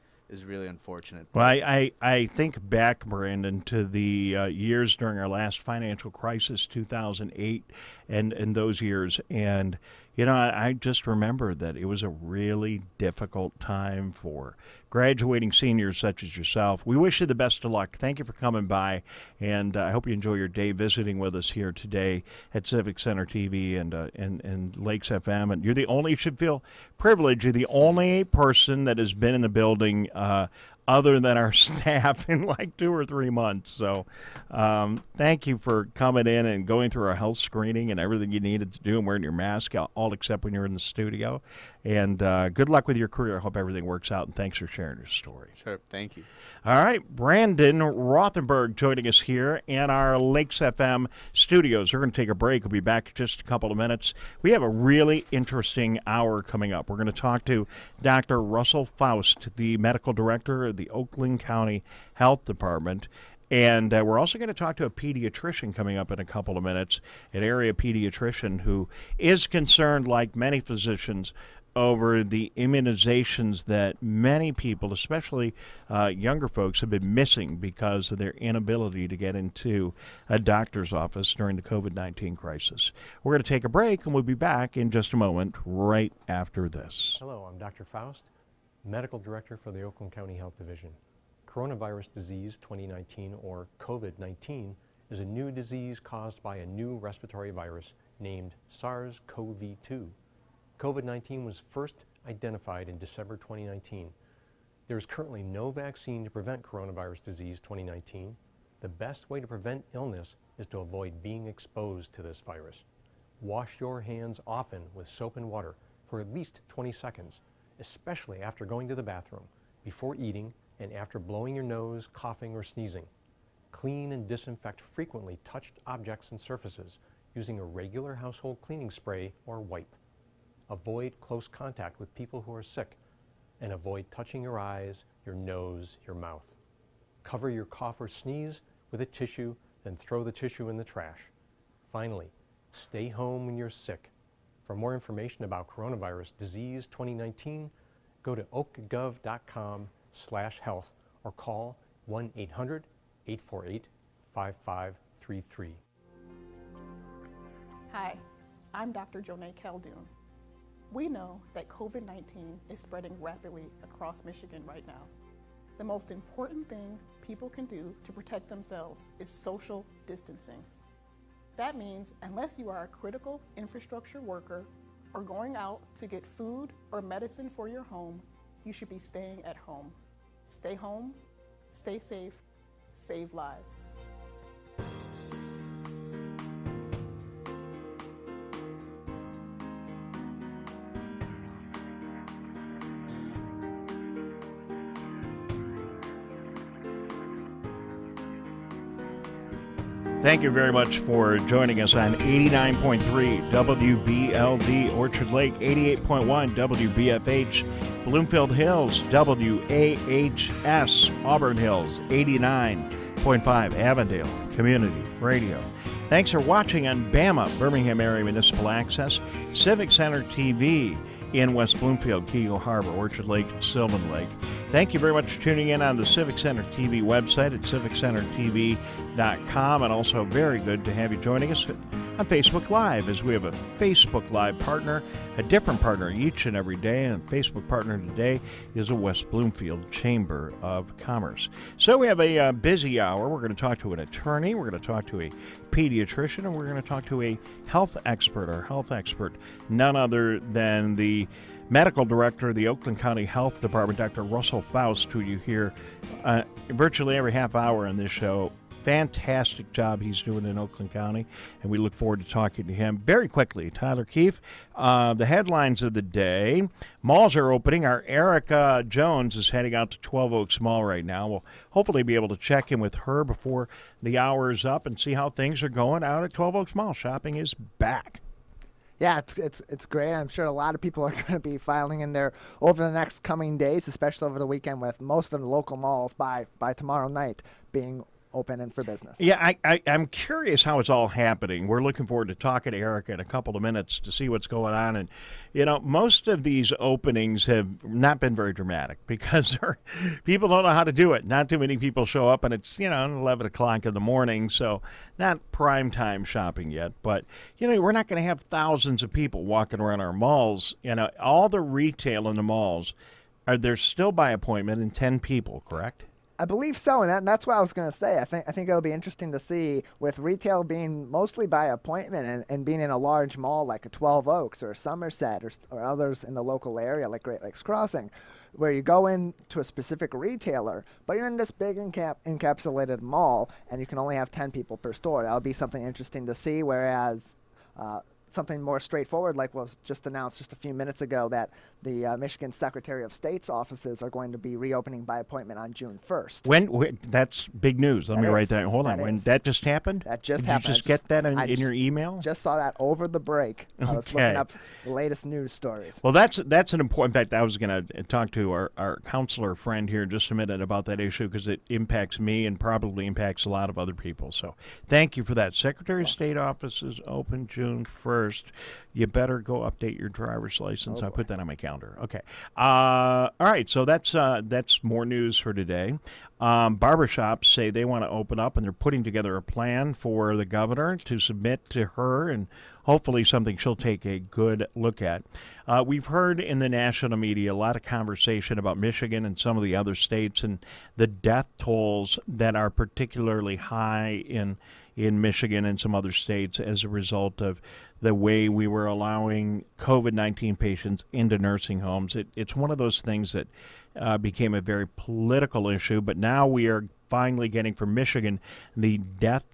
really unfortunate. Well, I think back, Brandon, to the years during our last financial crisis, 2008, and those years, and I just remember that it was a really difficult time for graduating seniors such as yourself. We wish you the best of luck. Thank you for coming by, and I hope you enjoy your day visiting with us here today at Civic Center TV and Lakes FM. And you should feel privileged. You're the only person that has been in the building other than our staff in like 2 or 3 months. So thank you for coming in and going through our health screening and everything you needed to do, and wearing your mask, all except when you're in the studio. And good luck with your career. I hope everything works out, and thanks for sharing your story. Sure, thank you. All right, Brandon Rothenberg joining us here in our Lakes FM studios. We're going to take a break. We'll be back in just a couple of minutes. We have a really interesting hour coming up. We're going to talk to Dr. Russell Faust, the medical director of the Oakland County Health Department. And we're also going to talk to a pediatrician coming up in a couple of minutes, an area pediatrician who is concerned, like many physicians, over the immunizations that many people, especially younger folks, have been missing because of their inability to get into a doctor's office during the COVID-19 crisis. We're going to take a break, and we'll be back in just a moment right after this. Hello, I'm Dr. Faust, Medical Director for the Oakland County Health Division. Coronavirus disease 2019, or COVID-19, is a new disease caused by a new respiratory virus named SARS-CoV-2. COVID-19 was first identified in December 2019. There is currently no vaccine to prevent coronavirus disease 2019. The best way to prevent illness is to avoid being exposed to this virus. Wash your hands often with soap and water for at least 20 seconds, especially after going to the bathroom, before eating, and after blowing your nose, coughing, or sneezing. Clean and disinfect frequently touched objects and surfaces using a regular household cleaning spray or wipe. Avoid close contact with people who are sick, and avoid touching your eyes, your nose, your mouth. Cover your cough or sneeze with a tissue, then throw the tissue in the trash. Finally, stay home when you're sick. For more information about coronavirus disease 2019, go to oakgov.com/health or call 1-800-848-5533. Hi, I'm Dr. Jonay Caldoun. We know that COVID-19 is spreading rapidly across Michigan right now. The most important thing people can do to protect themselves is social distancing. That means unless you are a critical infrastructure worker or going out to get food or medicine for your home, you should be staying at home. Stay home, stay safe, save lives. Thank you very much for joining us on 89.3 WBLD Orchard Lake, 88.1 WBFH Bloomfield Hills, WAHS Auburn Hills, 89.5 Avondale Community Radio. Thanks for watching on BAMA, Birmingham Area Municipal Access, Civic Center TV in West Bloomfield, Keogh Harbor, Orchard Lake, and Sylvan Lake. Thank you very much for tuning in on the Civic Center TV website at civiccentertv.com, and also very good to have you joining us on Facebook Live, as we have a Facebook Live partner, a different partner each and every day, and Facebook partner today is the West Bloomfield Chamber of Commerce. So we have a busy hour. We're going to talk to an attorney, we're going to talk to a pediatrician, and we're going to talk to a health expert, none other than the Medical Director of the Oakland County Health Department, Dr. Russell Faust, who you hear virtually every half hour in this show. Fantastic job he's doing in Oakland County, and we look forward to talking to him. Very quickly, Tyler Keefe, the headlines of the day. Malls are opening. Our Eric Jones is heading out to 12 Oaks Mall right now. We'll hopefully be able to check in with her before the hour is up and see how things are going out at 12 Oaks Mall. Shopping is back. Yeah, it's great. I'm sure a lot of people are going to be filing in there over the next coming days, especially over the weekend, with most of the local malls by tomorrow night being open and for business. Yeah, I'm curious how it's all happening. We're looking forward to talking to Eric in a couple of minutes to see what's going on. And, you know, most of these openings have not been very dramatic because people don't know how to do it. Not too many people show up, and it's, 11 o'clock in the morning, so not prime time shopping yet. But, we're not going to have thousands of people walking around our malls. All the retail in the malls, they're still by appointment and 10 people, correct? I believe so, and that's what I was going to say. I think it'll be interesting to see, with retail being mostly by appointment and being in a large mall like a 12 Oaks or a Somerset or others in the local area like Great Lakes Crossing, where you go into a specific retailer, but you're in this big encapsulated mall, and you can only have 10 people per store. That'll be something interesting to see, whereas something more straightforward, like was just announced just a few minutes ago, that the Michigan Secretary of State's offices are going to be reopening by appointment on June 1st. When that's big news. Let me write that. Hold on. When that just happened? That just Did happened. You just get that in your email? Just saw that over the break. I was looking up the latest news stories. Well, that's an important. In fact, I was going to talk to our counselor friend here in just a minute about that issue, because it impacts me and probably impacts a lot of other people. So thank you for that. Secretary of State offices open June 1st. You better go update your driver's license. I'll put that on my calendar. Okay. All right. So that's more news for today. Barbershops say they want to open up, and they're putting together a plan for the governor to submit to her, and hopefully something she'll take a good look at. We've heard in the national media a lot of conversation about Michigan and some of the other states and the death tolls that are particularly high in Michigan and some other states as a result of the way we were allowing COVID-19 patients into nursing homes. It's one of those things that became a very political issue, but now we are finally getting from Michigan the death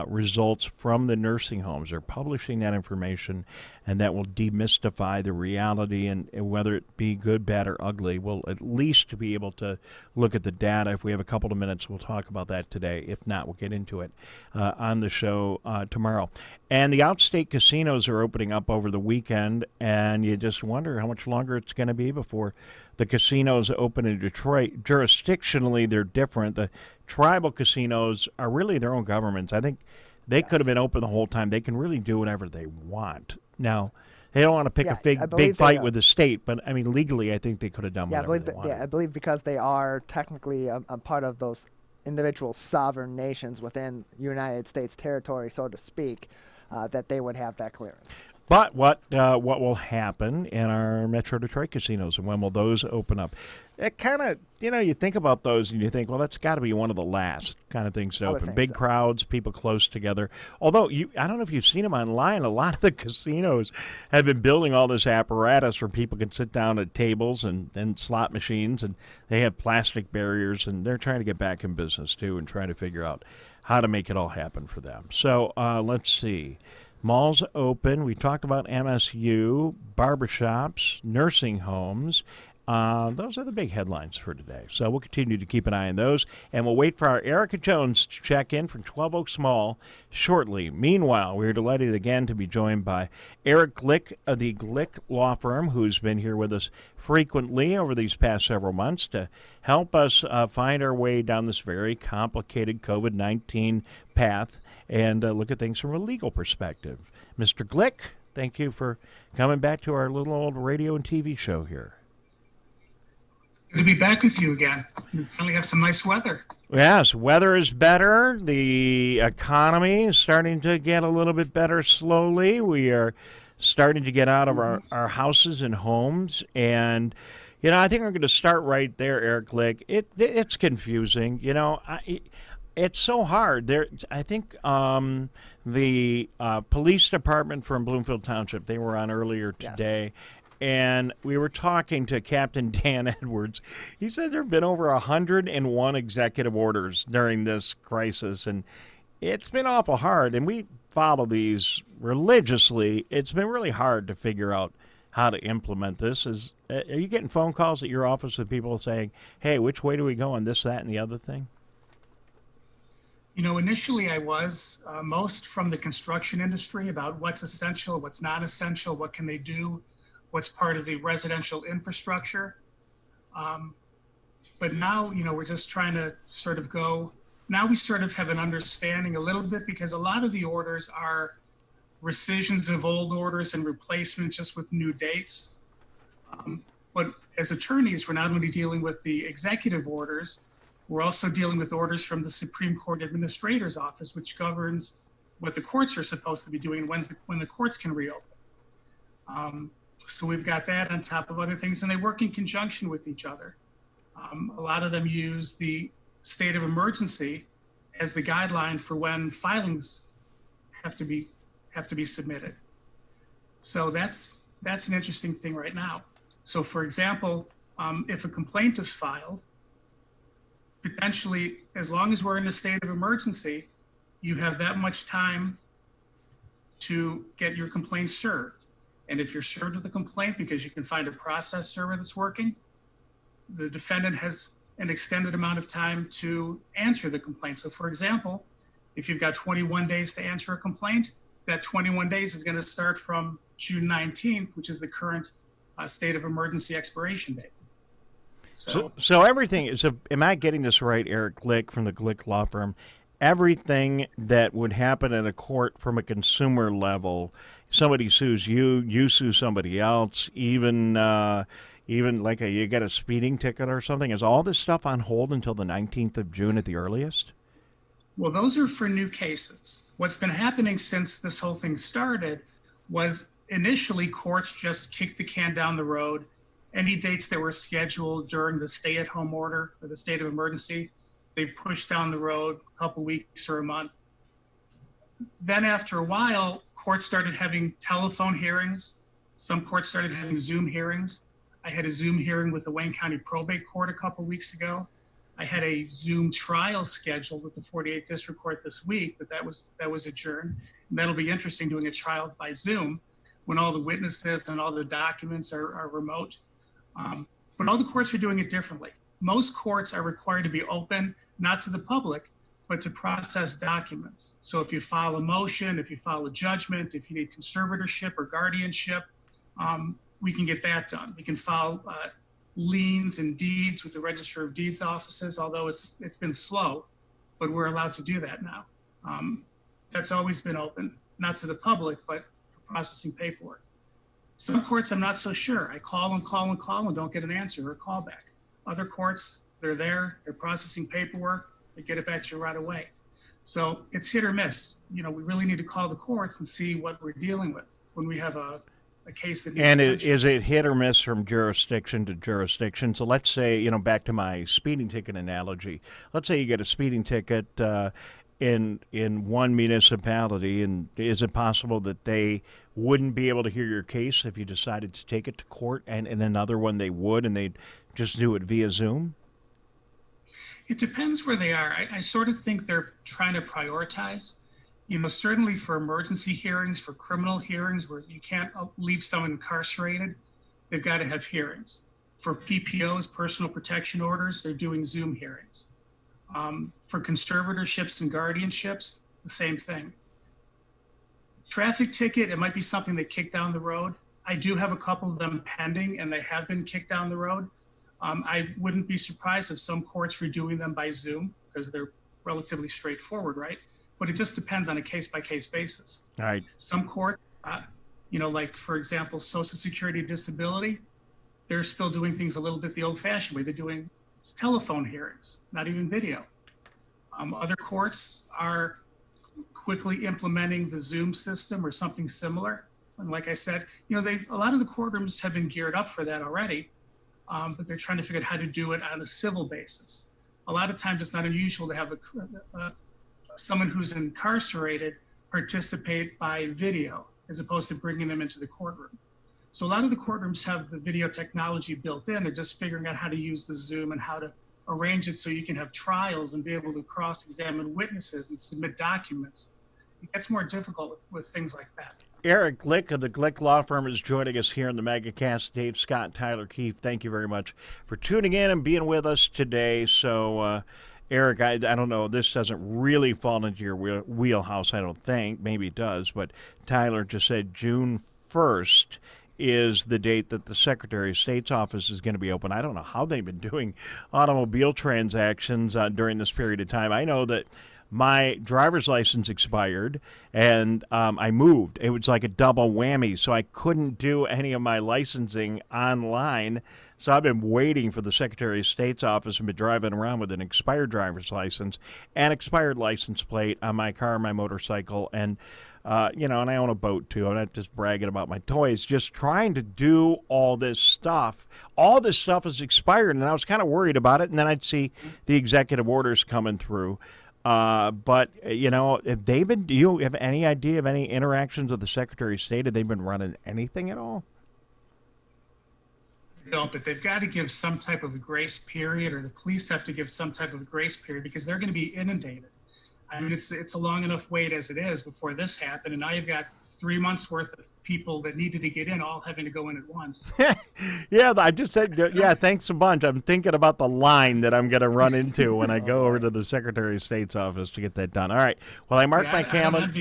results from the nursing homes. They're publishing that information, and that will demystify the reality, and whether it be good, bad, or ugly, we'll at least be able to look at the data. If we have a couple of minutes, we'll talk about that today. If not, we'll get into it on the show tomorrow. And the outstate casinos are opening up over the weekend, and you just wonder how much longer it's going to be before the casinos open in Detroit. Jurisdictionally, they're different. The tribal casinos are really their own governments. I think they could have been open the whole time. They can really do whatever they want. Now, they don't want to pick a big fight with the state, but I mean, legally, I think they could have done whatever they wanted. I believe because they are technically a part of those individual sovereign nations within United States territory, so to speak, that they would have that clearance. But what will happen in our Metro Detroit casinos, and when will those open up? It kind of, you think about those and you think, well, that's got to be one of the last kind of things to open. Big crowds, people close together. Although, I don't know if you've seen them online, a lot of the casinos have been building all this apparatus where people can sit down at tables and slot machines, and they have plastic barriers, and they're trying to get back in business, too, and trying to figure out how to make it all happen for them. So let's see. Malls open. We talked about MSU, barbershops, nursing homes, Those are the big headlines for today. So we'll continue to keep an eye on those, and we'll wait for our Erica Jones to check in from 12 Oaks Mall shortly. Meanwhile, we're delighted again to be joined by Eric Glick of the Glick Law Firm, who's been here with us frequently over these past several months to help us find our way down this very complicated COVID-19 path and look at things from a legal perspective. Mr. Glick, thank you for coming back to our little old radio and TV show here. Good to be back with you again. We finally have some nice weather. Yes, weather is better. The economy is starting to get a little bit better slowly. We are starting to get out of our houses and homes. And, I think I'm going to start right there, Eric Glick. It's confusing. It's so hard. I think the police department from Bloomfield Township, they were on earlier today. Yes. And we were talking to Captain Dan Edwards. He said there have been over 101 executive orders during this crisis, and it's been awful hard. And we follow these religiously. It's been really hard to figure out how to implement this. Are you getting phone calls at your office with people saying, hey, which way do we go on this, that, and the other thing? Initially I was most from the construction industry about what's essential, what's not essential, what can they do, what's part of the residential infrastructure. But now, we're just trying to sort of go, now we sort of have an understanding a little bit, because a lot of the orders are rescissions of old orders and replacement just with new dates. But as attorneys, we're not only dealing with the executive orders, we're also dealing with orders from the Supreme Court Administrator's Office, which governs what the courts are supposed to be doing when the courts can reopen. So we've got that on top of other things, and they work in conjunction with each other. A lot of them use the state of emergency as the guideline for when filings have to be submitted. So that's an interesting thing right now. So for example, if a complaint is filed, potentially, as long as we're in a state of emergency, you have that much time to get your complaint served. And if you're served with a complaint because you can find a process server that's working, the defendant has an extended amount of time to answer the complaint. So for example, if you've got 21 days to answer a complaint, that 21 days is going to start from June 19th, which is the current state of emergency expiration date. So everything is, am I getting this right, Eric Glick from the Glick Law Firm? Everything that would happen in a court from a consumer level, somebody sues you, you sue somebody else, even like you get a speeding ticket or something. Is all this stuff on hold until the 19th of June at the earliest? Well, those are for new cases. What's been happening since this whole thing started was initially courts just kicked the can down the road. Any dates that were scheduled during the stay-at-home order or the state of emergency, they pushed down the road a couple weeks or a month. Then after a while, courts started having telephone hearings. Some courts started having Zoom hearings. I had a Zoom hearing with the Wayne County Probate Court a couple weeks ago. I had a Zoom trial scheduled with the 48th District Court this week, but that was adjourned. And that'll be interesting, doing a trial by Zoom when all the witnesses and all the documents are remote. But all the courts are doing it differently. Most courts are required to be open, not to the public, but to process documents. So if you file a motion, if you file a judgment, if you need conservatorship or guardianship, we can get that done. We can file liens and deeds with the Register of Deeds offices, although it's been slow, but we're allowed to do that now. That's always been open, not to the public, but for processing paperwork. Some courts, I'm not so sure. I call and don't get an answer or a call back. Other courts, they're there, they're processing paperwork, they get it back to you right away. So it's hit or miss. We really need to call the courts and see what we're dealing with when we have a case that needs attention. Is it hit or miss from jurisdiction to jurisdiction? So let's say, back to my speeding ticket analogy. Let's say you get a speeding ticket in one municipality, and is it possible that they wouldn't be able to hear your case if you decided to take it to court, and in another one they would, and they'd just do it via Zoom? It depends where they are. I sort of think they're trying to prioritize. Certainly for emergency hearings, for criminal hearings where you can't leave someone incarcerated, they've got to have hearings. For PPOs, personal protection orders, they're doing Zoom hearings. For conservatorships and guardianships, the same thing. Traffic ticket, it might be something they kick down the road. I do have a couple of them pending, and they have been kicked down the road. I wouldn't be surprised if some courts were doing them by Zoom because they're relatively straightforward, right? But it just depends on a case-by-case basis. All right. Some court, like, for example, Social Security disability, they're still doing things a little bit the old-fashioned way. They're doing telephone hearings, not even video. Other courts are quickly implementing the Zoom system or something similar. And like I said, a lot of the courtrooms have been geared up for that already, but they're trying to figure out how to do it on a civil basis. A lot of times it's not unusual to have someone who's incarcerated participate by video as opposed to bringing them into the courtroom. So a lot of the courtrooms have the video technology built in. They're just figuring out how to use the Zoom and how to arrange it so you can have trials and be able to cross-examine witnesses and submit documents. It gets more difficult with things like that. Eric Glick of the Glick Law Firm is joining us here in the Megacast. Dave Scott, Tyler Keefe, thank you very much for tuning in and being with us today. So, Eric, I don't know, this doesn't really fall into your wheelhouse, I don't think. Maybe it does, but Tyler just said June 1st is the date that the Secretary of State's office is going to be open. I don't know how they've been doing automobile transactions during this period of time. I know that my driver's license expired, and I moved. It was like a double whammy, so I couldn't do any of my licensing online. So I've been waiting for the Secretary of State's office and been driving around with an expired driver's license and expired license plate on my car, my motorcycle, and and I own a boat too. I'm not just bragging about my toys, just trying to do all this stuff. All this stuff is expired, and I was kind of worried about it, and then I'd see the executive orders coming through. But, have they been, do you have any idea of any interactions with the Secretary of State? Have they been running anything at all? No, but they've got to give some type of a grace period, or the police have to give some type of a grace period because they're going to be inundated. I mean, it's a long enough wait as it is before this happened, and now you've got 3 months worth of people that needed to get in all having to go in at once. Yeah, I just said, thanks a bunch. I'm thinking about the line that I'm going to run into when I go over to the Secretary of State's office to get that done. All right. Well, I marked my calendar.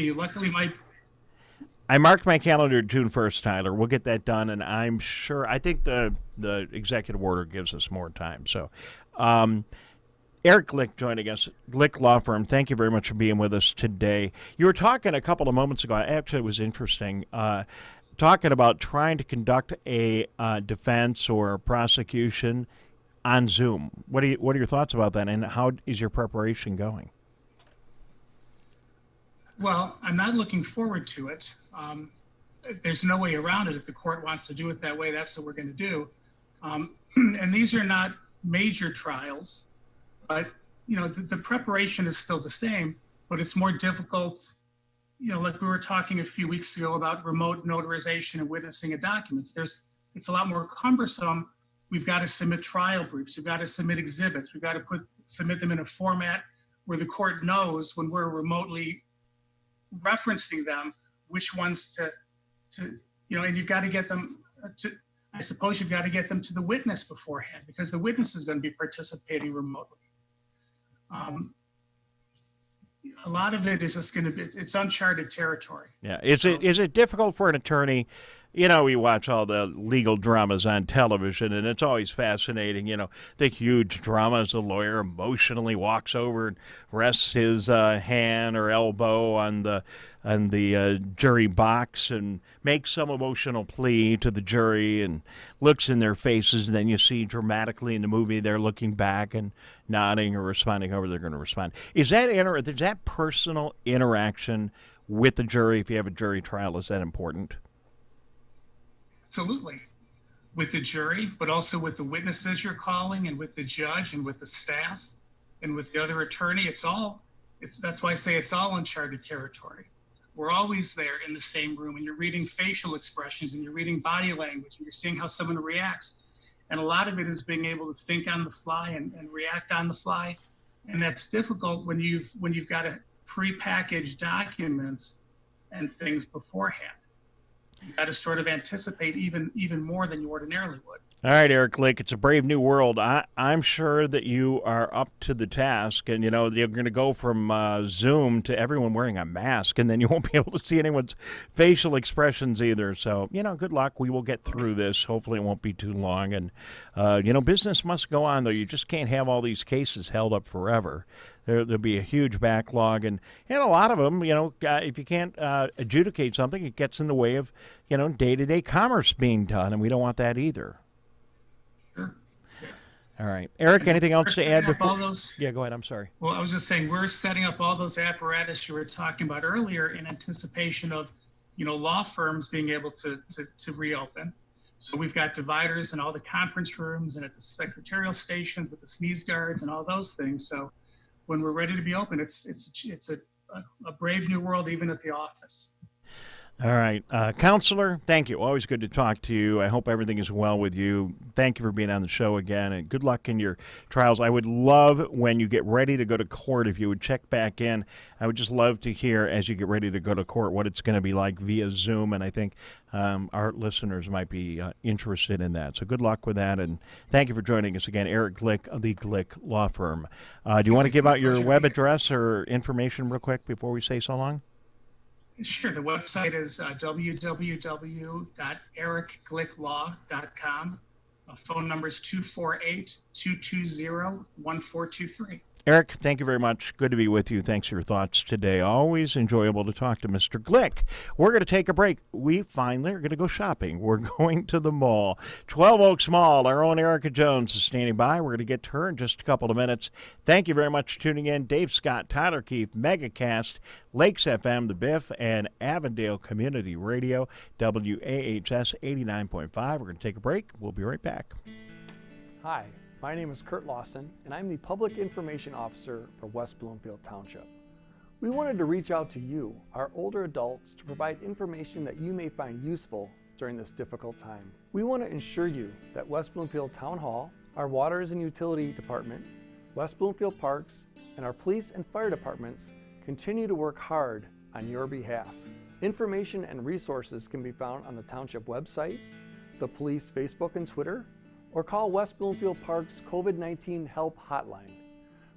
I marked my calendar June 1st, Tyler. We'll get that done, and I think the executive order gives us more time. So, Eric Glick joining us, Glick Law Firm. Thank you very much for being with us today. You were talking a couple of moments ago, actually it was interesting, talking about trying to conduct a defense or a prosecution on Zoom. What are your thoughts about that, and how is your preparation going? Well, I'm not looking forward to it. There's no way around it. If the court wants to do it that way, that's what we're going to do. And these are not major trials. But, the preparation is still the same, but it's more difficult. Like we were talking a few weeks ago about remote notarization and witnessing of documents. It's a lot more cumbersome. We've got to submit trial briefs. We've got to submit exhibits. We've got to submit them in a format where the court knows when we're remotely referencing them, which ones and you've got to get them I suppose you've got to get them to the witness beforehand because the witness is going to be participating remotely. A lot of it is just going to be, it's uncharted territory. Yeah. Is it difficult for an attorney? We watch all the legal dramas on television, and it's always fascinating. The huge drama as the lawyer emotionally walks over and rests his hand or elbow on the jury box and makes some emotional plea to the jury and looks in their faces. And then you see dramatically in the movie they're looking back and nodding or responding however they're going to respond. Is that personal interaction with the jury, if you have a jury trial, is that important? Absolutely. With the jury, but also with the witnesses you're calling and with the judge and with the staff and with the other attorney. That's why I say it's all uncharted territory. We're always there in the same room, and you're reading facial expressions and you're reading body language and you're seeing how someone reacts. And a lot of it is being able to think on the fly and react on the fly. And that's difficult when you've got to pre-package documents and things beforehand. You got to sort of anticipate even more than you ordinarily would. All right, Eric Glick, it's a brave new world. I'm sure that you are up to the task, and you're going to go from Zoom to everyone wearing a mask, and then you won't be able to see anyone's facial expressions either. So, good luck. We will get through this. Hopefully it won't be too long. And, business must go on, though. You just can't have all these cases held up forever. There'll be a huge backlog, and a lot of them, if you can't adjudicate something, it gets in the way of, day-to-day commerce being done, and we don't want that either. All right. Eric, anything else to add? Yeah, go ahead. I'm sorry. Well, I was just saying we're setting up all those apparatus you were talking about earlier in anticipation of, law firms being able to reopen. So we've got dividers in all the conference rooms and at the secretarial stations with the sneeze guards and all those things. So when we're ready to be open, it's a brave new world even at the office. All right. Counselor, thank you. Always good to talk to you. I hope everything is well with you. Thank you for being on the show again, and good luck in your trials. I would love when you get ready to go to court, if you would check back in. I would just love to hear, as you get ready to go to court, what it's going to be like via Zoom, and I think our listeners might be interested in that. So good luck with that, and thank you for joining us again. Eric Glick of the Glick Law Firm. Do you want to give out your web address or information real quick before we say so long? Sure. The website is www.ericglicklaw.com. Phone number is 248-220-1423. Eric, thank you very much. Good to be with you. Thanks for your thoughts today. Always enjoyable to talk to Mr. Glick. We're going to take a break. We finally are going to go shopping. We're going to the mall. 12 Oaks Mall. Our own Erica Jones is standing by. We're going to get to her in just a couple of minutes. Thank you very much for tuning in. Dave Scott, Tyler Keefe, Megacast, Lakes FM, The Biff, and Avondale Community Radio, WAHS 89.5. We're going to take a break. We'll be right back. Hi. My name is Kurt Lawson, and I'm the Public Information Officer for West Bloomfield Township. We wanted to reach out to you, our older adults, to provide information that you may find useful during this difficult time. We want to ensure you that West Bloomfield Town Hall, our Waters and Utility Department, West Bloomfield Parks, and our police and fire departments continue to work hard on your behalf. Information and resources can be found on the Township website, the police Facebook and Twitter, or call West Bloomfield Park's COVID-19 Help Hotline.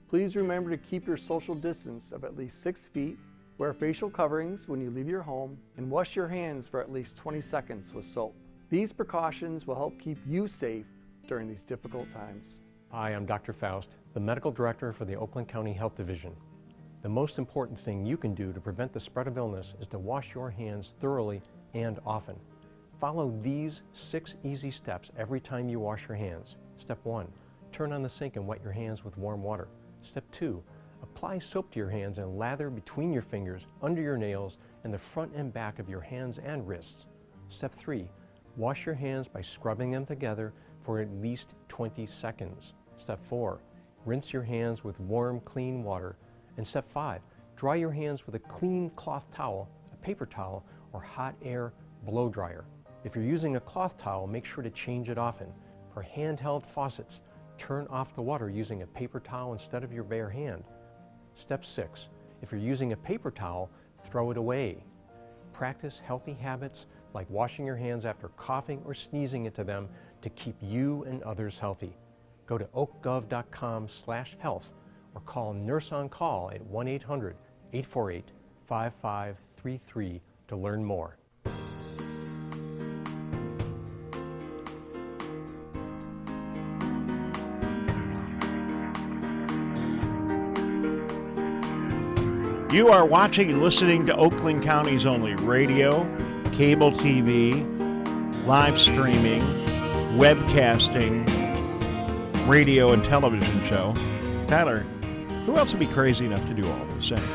Please remember to keep your social distance of at least 6 feet, wear facial coverings when you leave your home, and wash your hands for at least 20 seconds with soap. These precautions will help keep you safe during these difficult times. Hi, I'm Dr. Faust, the Medical Director for the Oakland County Health Division. The most important thing you can do to prevent the spread of illness is to wash your hands thoroughly and often. Follow these 6 easy steps every time you wash your hands. Step 1, turn on the sink and wet your hands with warm water. Step 2, apply soap to your hands and lather between your fingers, under your nails, and the front and back of your hands and wrists. Step 3, wash your hands by scrubbing them together for at least 20 seconds. Step 4, rinse your hands with warm, clean water. And step 5, dry your hands with a clean cloth towel, a paper towel, or hot air blow dryer. If you're using a cloth towel, make sure to change it often. For handheld faucets, turn off the water using a paper towel instead of your bare hand. Step 6, if you're using a paper towel, throw it away. Practice healthy habits like washing your hands after coughing or sneezing into them to keep you and others healthy. Go to oakgov.com/health or call Nurse on Call at 1-800-848-5533 to learn more. You are watching and listening to Oakland County's only radio, cable TV, live streaming, webcasting, radio and television show. Tyler, who else would be crazy enough to do all this anyway?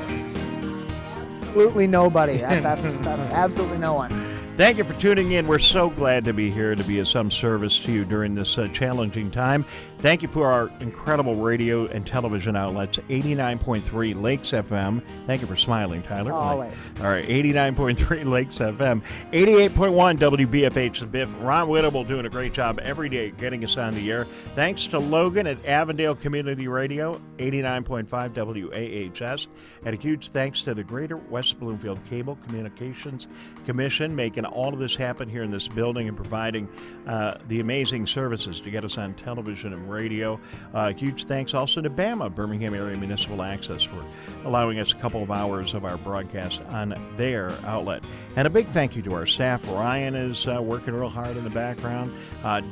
Absolutely nobody. That's absolutely no one. Thank you for tuning in. We're so glad to be here to be of some service to you during this challenging time. Thank you for our incredible radio and television outlets, 89.3 Lakes FM. Thank you for smiling, Tyler. Always. All right, 89.3 Lakes FM, 88.1 WBFH The Biff. Ron Whittle doing a great job every day getting us on the air. Thanks to Logan at Avondale Community Radio, 89.5 WAHS. And a huge thanks to the Greater West Bloomfield Cable Communications Commission making all of this happen here in this building and providing the amazing services to get us on television and radio. Huge thanks also to BAMA, Birmingham Area Municipal Access, for allowing us a couple of hours of our broadcast on their outlet. And a big thank you to our staff. Ryan is working real hard in the background.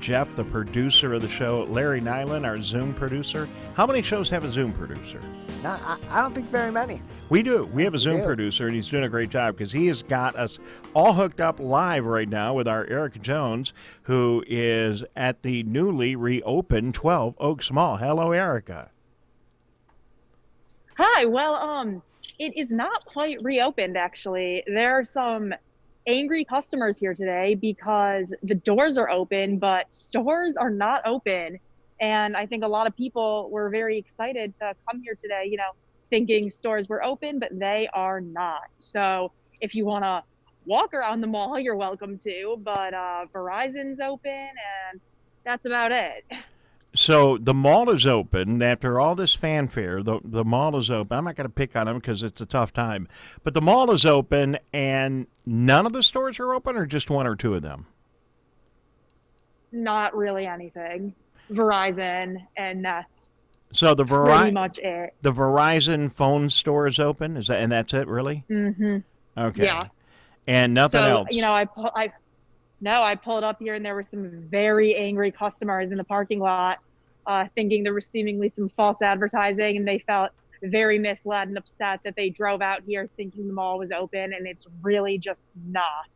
Jeff, the producer of the show. Larry Nyland, our Zoom producer. How many shows have a Zoom producer? I don't think very many. We do. We have a Zoom producer, and he's doing a great job because he has got us all hooked up live right now with our Eric Jones, who is at the newly reopened 12 Oaks Mall. Hello, Erica. Hi. Well, it is not quite reopened, actually. There are some angry customers here today because the doors are open, but stores are not open. And I think a lot of people were very excited to come here today, thinking stores were open, but they are not. So if you want to walk around the mall, you're welcome to, but Verizon's open and that's about it. So the mall is open. After all this fanfare, the mall is open. I'm not going to pick on them because it's a tough time. But the mall is open, and none of the stores are open, or just one or two of them? Not really anything. Verizon, and that's so pretty much it. The Verizon phone store is open? Is that, and that's it, really? Mm-hmm. Okay. Yeah. And nothing else? I pulled up here, and there were some very angry customers in the parking lot thinking there was seemingly some false advertising, and they felt very misled and upset that they drove out here thinking the mall was open, and it's really just not.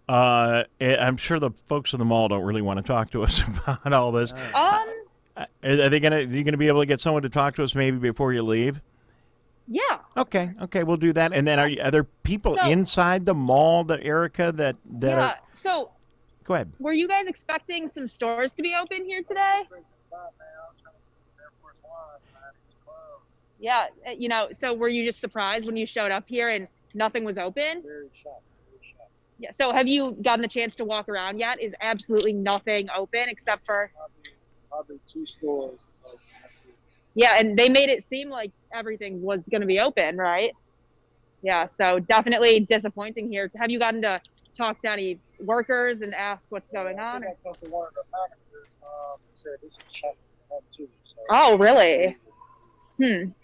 I'm sure the folks in the mall don't really want to talk to us about all this. Are you gonna be able to get someone to talk to us maybe before you leave? Yeah. Okay, we'll do that. And then are there people inside the mall, Erica, that are... So go ahead. Were you guys expecting some stores to be open here today? Yeah, so were you just surprised when you showed up here and nothing was open? Very shocked. Yeah. So have you gotten the chance to walk around yet? Is absolutely nothing open except for probably two stores. Yeah, and they made it seem like everything was going to be open, right? Yeah. So definitely disappointing here. Have you gotten to talk to any workers and ask what's going on? I talked to one of the managers. Said this is shut down too. So. Oh, really?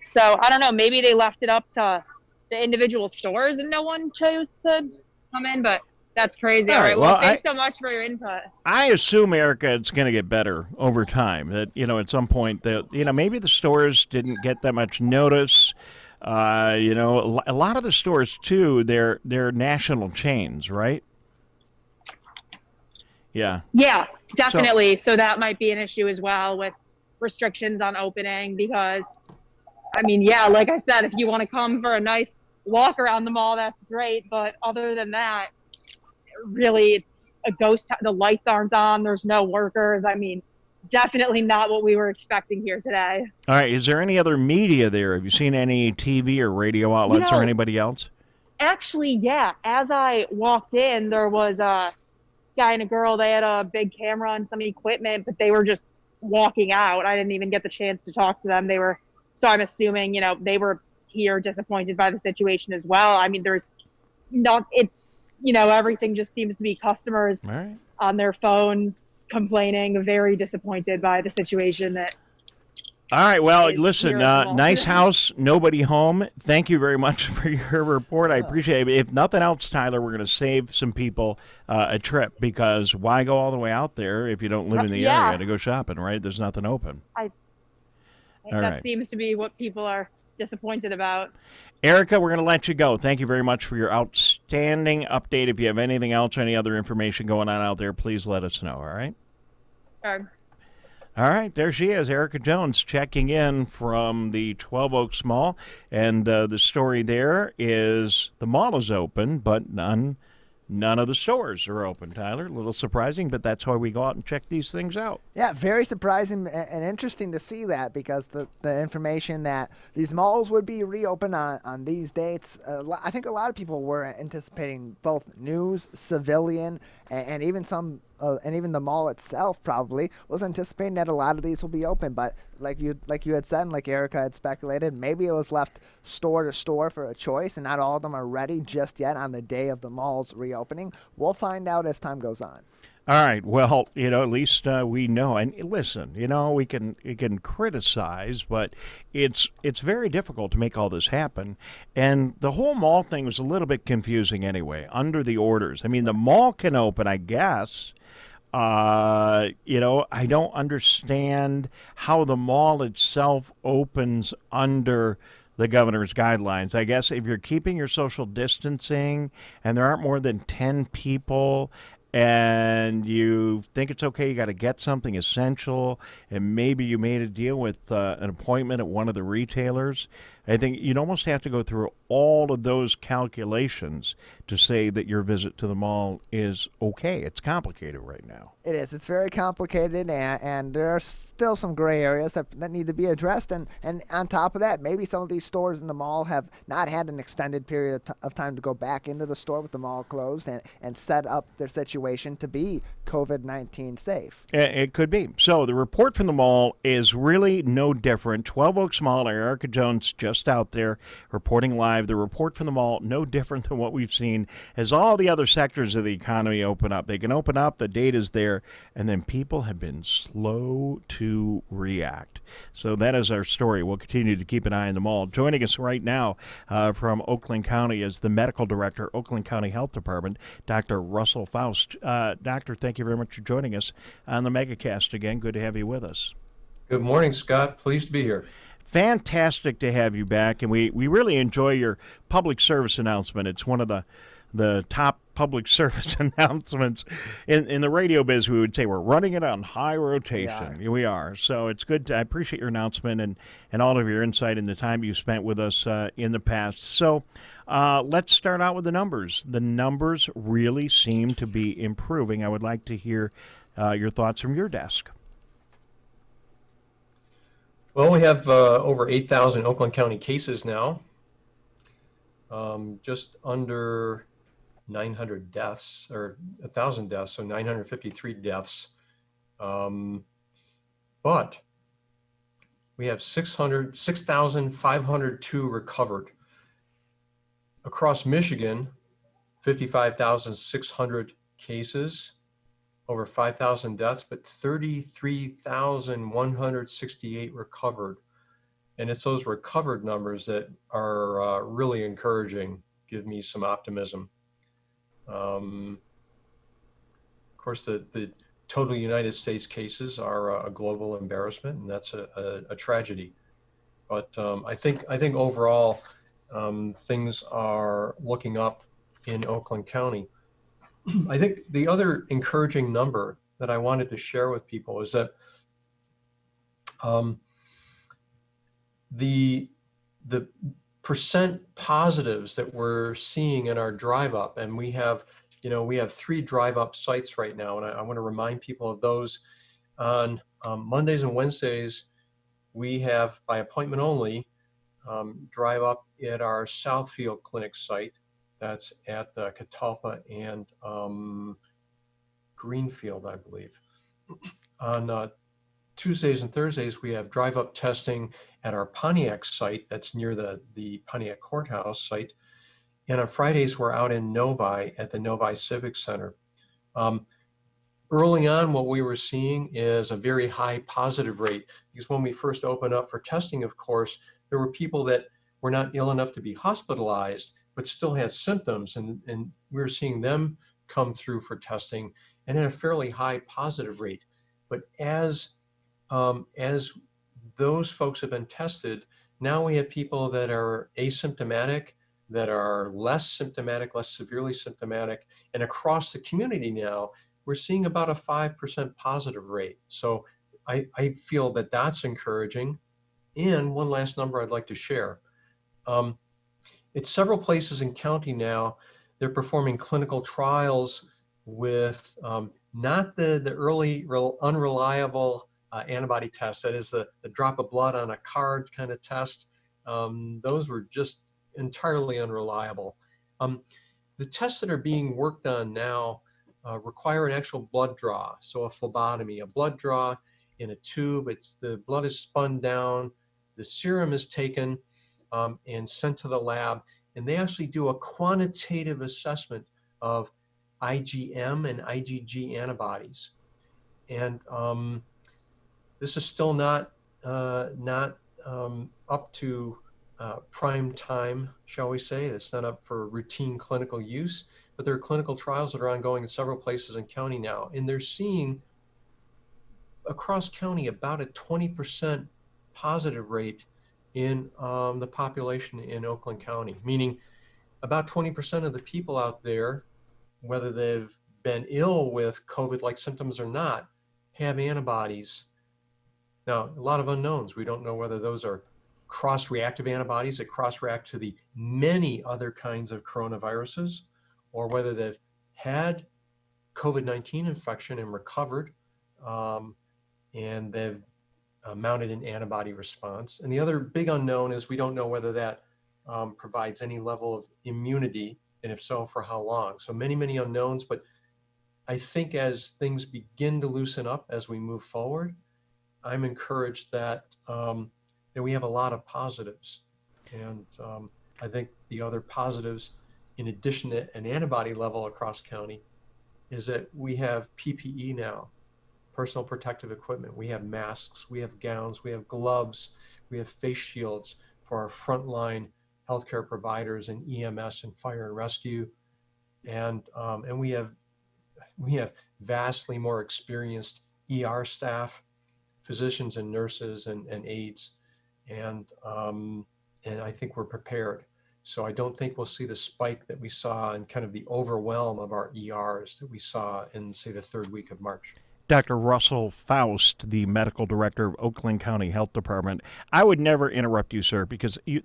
So I don't know. Maybe they left it up to the individual stores and no one chose to come in, but that's crazy. All right. Well, thanks so much for your input. I assume, Erica, it's going to get better over time. That, at some point, maybe the stores didn't get that much notice. A lot of the stores, too, they're national chains, right? Yeah. Yeah, definitely. So that might be an issue as well with restrictions on opening because, like I said, if you want to come for a nice walk around the mall, that's great. But other than that, really, it's a ghost town. The lights aren't on. There's no workers. Definitely not what we were expecting here today. All right. Is there any other media there? Have you seen any TV or radio outlets or anybody else? Actually, yeah. As I walked in, there was a guy and a girl. They had a big camera and some equipment, but they were just walking out. I didn't even get the chance to talk to them. So I'm assuming, they were here disappointed by the situation as well. Everything just seems to be customers on their phones complaining, very disappointed by the situation that. All right. Well, listen, nice house, nobody home. Thank you very much for your report. I appreciate it. If nothing else, Tyler, we're going to save some people a trip because why go all the way out there if you don't live in the area to go shopping, right? There's nothing open. That seems to be what people are disappointed about. Erica, we're going to let you go. Thank you very much for your outstanding update. If you have anything else or any other information going on out there, please let us know, all right? Sure. All right, there she is, Erica Jones, checking in from the 12 Oaks Mall. And the story there is the mall is open, but none none of the stores are open, Tyler. A little surprising, but that's why we go out and check these things out. Yeah, very surprising and interesting to see that, because the information that these malls would be reopened on these dates, I think a lot of people were anticipating both news, civilian, and even some and even the mall itself probably was anticipating that a lot of these will be open. But like you had said, and like Erica had speculated, maybe it was left store to store for a choice, and not all of them are ready just yet on the day of the mall's reopening. We'll find out as time goes on. All right. Well, at least we know. And listen, we can criticize, but it's very difficult to make all this happen. And the whole mall thing was a little bit confusing anyway, under the orders. I mean, the mall can open, I guess. I don't understand how the mall itself opens under the governor's guidelines. I guess if you're keeping your social distancing and there aren't more than 10 people and you think it's okay, you got to get something essential, and maybe you made a deal with an appointment at one of the retailers, I think you'd almost have to go through all of those calculations to say that your visit to the mall is okay. It's complicated right now. It is. It's very complicated, and there are still some gray areas that need to be addressed. And on top of that, maybe some of these stores in the mall have not had an extended period of time to go back into the store with the mall closed and set up their situation to be COVID-19 safe. It could be. So the report from the mall is really no different. 12 Oaks Mall, Erica Jones just out there reporting live. The report from the mall, no different than what we've seen as all the other sectors of the economy open up. They can open up, the data's there, and then people have been slow to react. So that is our story. We'll continue to keep an eye on the mall. Joining us right now from Oakland County is the medical director, Oakland County Health Department, Dr. Russell Faust. Doctor, thank you very much for joining us on the Megacast again. Good to have you with us. Good morning, Scott. Pleased to be here. Fantastic to have you back, and we really enjoy your public service announcement. It's one of the top public service announcements in the radio biz. We would say we're running it on high rotation. We are. So it's good. I appreciate your announcement and all of your insight and the time you spent with us in the past. So let's start out with the numbers. The numbers really seem to be improving. I would like to hear your thoughts from your desk. Well, we have over 8,000 Oakland County cases now, just under 900 deaths, or 1,000 deaths, so 953 deaths. But we have 6,502 recovered. Across Michigan, 55,600 cases, over 5,000 deaths, but 33,168 recovered. And it's those recovered numbers that are really encouraging, give me some optimism. Of course, the total United States cases are a global embarrassment, and that's a tragedy. But I think overall, things are looking up in Oakland County. I think the other encouraging number that I wanted to share with people is that the percent positives that we're seeing in our drive up, and we have 3 drive up sites right now, and I want to remind people of those. On Mondays and Wednesdays, we have, by appointment only, drive up at our Southfield Clinic site. That's at Catalpa and Greenfield, I believe. On Tuesdays and Thursdays, we have drive-up testing at our Pontiac site. That's near the Pontiac Courthouse site. And on Fridays, we're out in Novi at the Novi Civic Center. Early on, what we were seeing is a very high positive rate, because when we first opened up for testing, of course, there were people that were not ill enough to be hospitalized, but still had symptoms, and we were seeing them come through for testing and at a fairly high positive rate. But as those folks have been tested, now we have people that are asymptomatic, that are less symptomatic, less severely symptomatic, and across the community now, we're seeing about a 5% positive rate. So I feel that that's encouraging. And one last number I'd like to share. It's several places in county now they're performing clinical trials with not the early unreliable antibody test, that is the drop of blood on a card kind of test. Those were just entirely unreliable. The tests that are being worked on now require an actual blood draw, so a phlebotomy, a blood draw in a tube. The blood is spun down, the serum is taken and sent to the lab, and they actually do a quantitative assessment of IgM and IgG antibodies. And this is still not up to prime time, shall we say. It's not up for routine clinical use, but there are clinical trials that are ongoing in several places in county now, and they're seeing across county about a 20% positive rate in the population in Oakland County, meaning about 20% of the people out there, whether they've been ill with COVID-like symptoms or not, have antibodies. Now, a lot of unknowns. We don't know whether those are cross-reactive antibodies that cross-react to the many other kinds of coronaviruses, or whether they've had COVID-19 infection and recovered, and they've mounted an antibody response. And the other big unknown is we don't know whether that provides any level of immunity, and if so, for how long. So many, many unknowns, but I think as things begin to loosen up as we move forward, I'm encouraged that we have a lot of positives. And I think the other positives, in addition to an antibody level across county, is that we have PPE now, personal protective equipment. We have masks, we have gowns, we have gloves, we have face shields for our frontline healthcare providers in EMS and fire and rescue. And we have vastly more experienced ER staff, physicians and nurses and aides. And I think we're prepared. So I don't think we'll see the spike that we saw and kind of the overwhelm of our ERs that we saw in, say, the third week of March. Dr. Russell Faust, the medical director of Oakland County Health Department. I would never interrupt you, sir, because the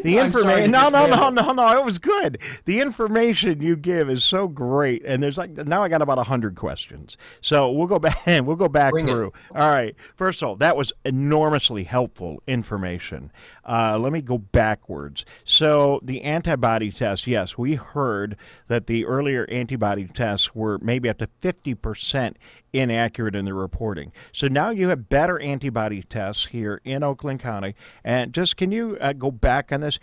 information. No, it was good. The information you give is so great, and there's now I got about 100 questions. So we'll go back. We'll go back through. All right. First of all, that was enormously helpful information. Let me go backwards. So the antibody test, yes, we heard that the earlier antibody tests were maybe up to 50% inaccurate in the reporting. So now you have better antibody tests here in Oakland County. And just can you go back on this?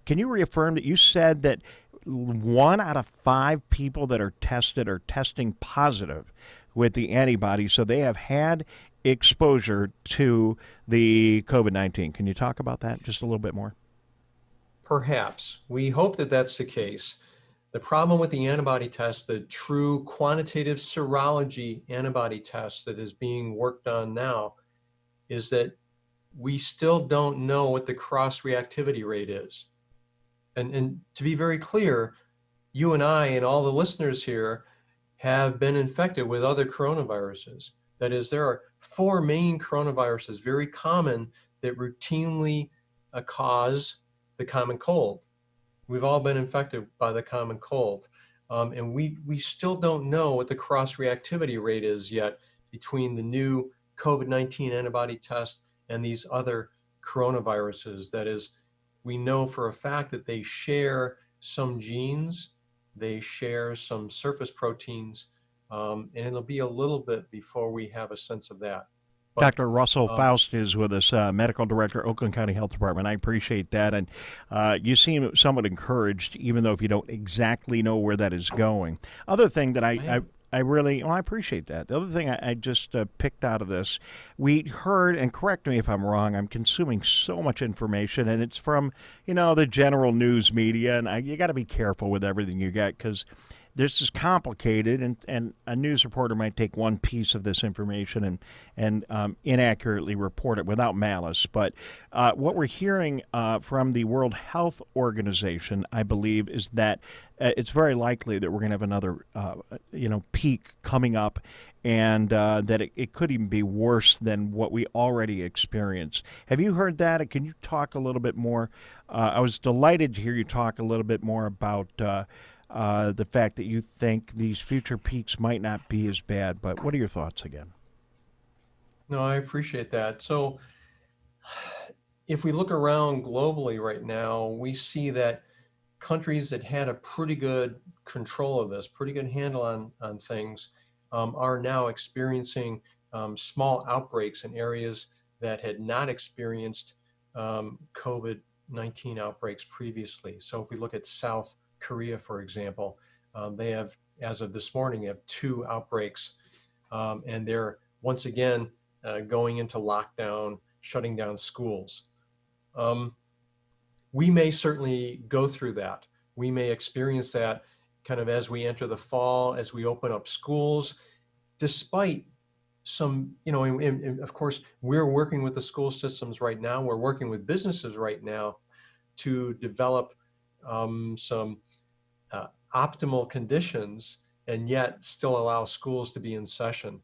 Can you reaffirm that you said that 1 out of 5 people that are tested are testing positive with the antibody, so they have had exposure to the COVID-19. Can you talk about that just a little bit more? Perhaps. We hope that that's the case. The problem with the antibody test, the true quantitative serology antibody test that is being worked on now, is that we still don't know what the cross-reactivity rate is. And to be very clear, you and I and all the listeners here have been infected with other coronaviruses. That is, there are 4 main coronaviruses, very common, that routinely cause the common cold. We've all been infected by the common cold. And we still don't know what the cross-reactivity rate is yet between the new COVID-19 antibody test and these other coronaviruses. That is, we know for a fact that they share some genes, they share some surface proteins, and it'll be a little bit before we have a sense of that. But, Dr. Russell Faust is with us, Medical Director, Oakland County Health Department. I appreciate that. And you seem somewhat encouraged, even though if you don't exactly know where that is going. Other thing that I really, I appreciate that. The other thing I just picked out of this, we heard, and correct me if I'm wrong, I'm consuming so much information, and it's from, the general news media, and you got to be careful with everything you get, because this is complicated, and a news reporter might take one piece of this information and inaccurately report it without malice. But what we're hearing from the World Health Organization, I believe, is that it's very likely that we're going to have another peak coming up, and that it could even be worse than what we already experienced. Have you heard that? Can you talk a little bit more? I was delighted to hear you talk a little bit more about the fact that you think these future peaks might not be as bad, but what are your thoughts again? No, I appreciate that. So if we look around globally right now, we see that countries that had a pretty good control of this, pretty good handle on things, are now experiencing small outbreaks in areas that had not experienced COVID-19 outbreaks previously. So if we look at South Korea, for example, they have, as of this morning, have 2 outbreaks, and they're once again going into lockdown, shutting down schools. We may certainly go through that. We may experience that kind of as we enter the fall, as we open up schools, despite some, and of course, we're working with the school systems right now. We're working with businesses right now to develop some optimal conditions and yet still allow schools to be in session.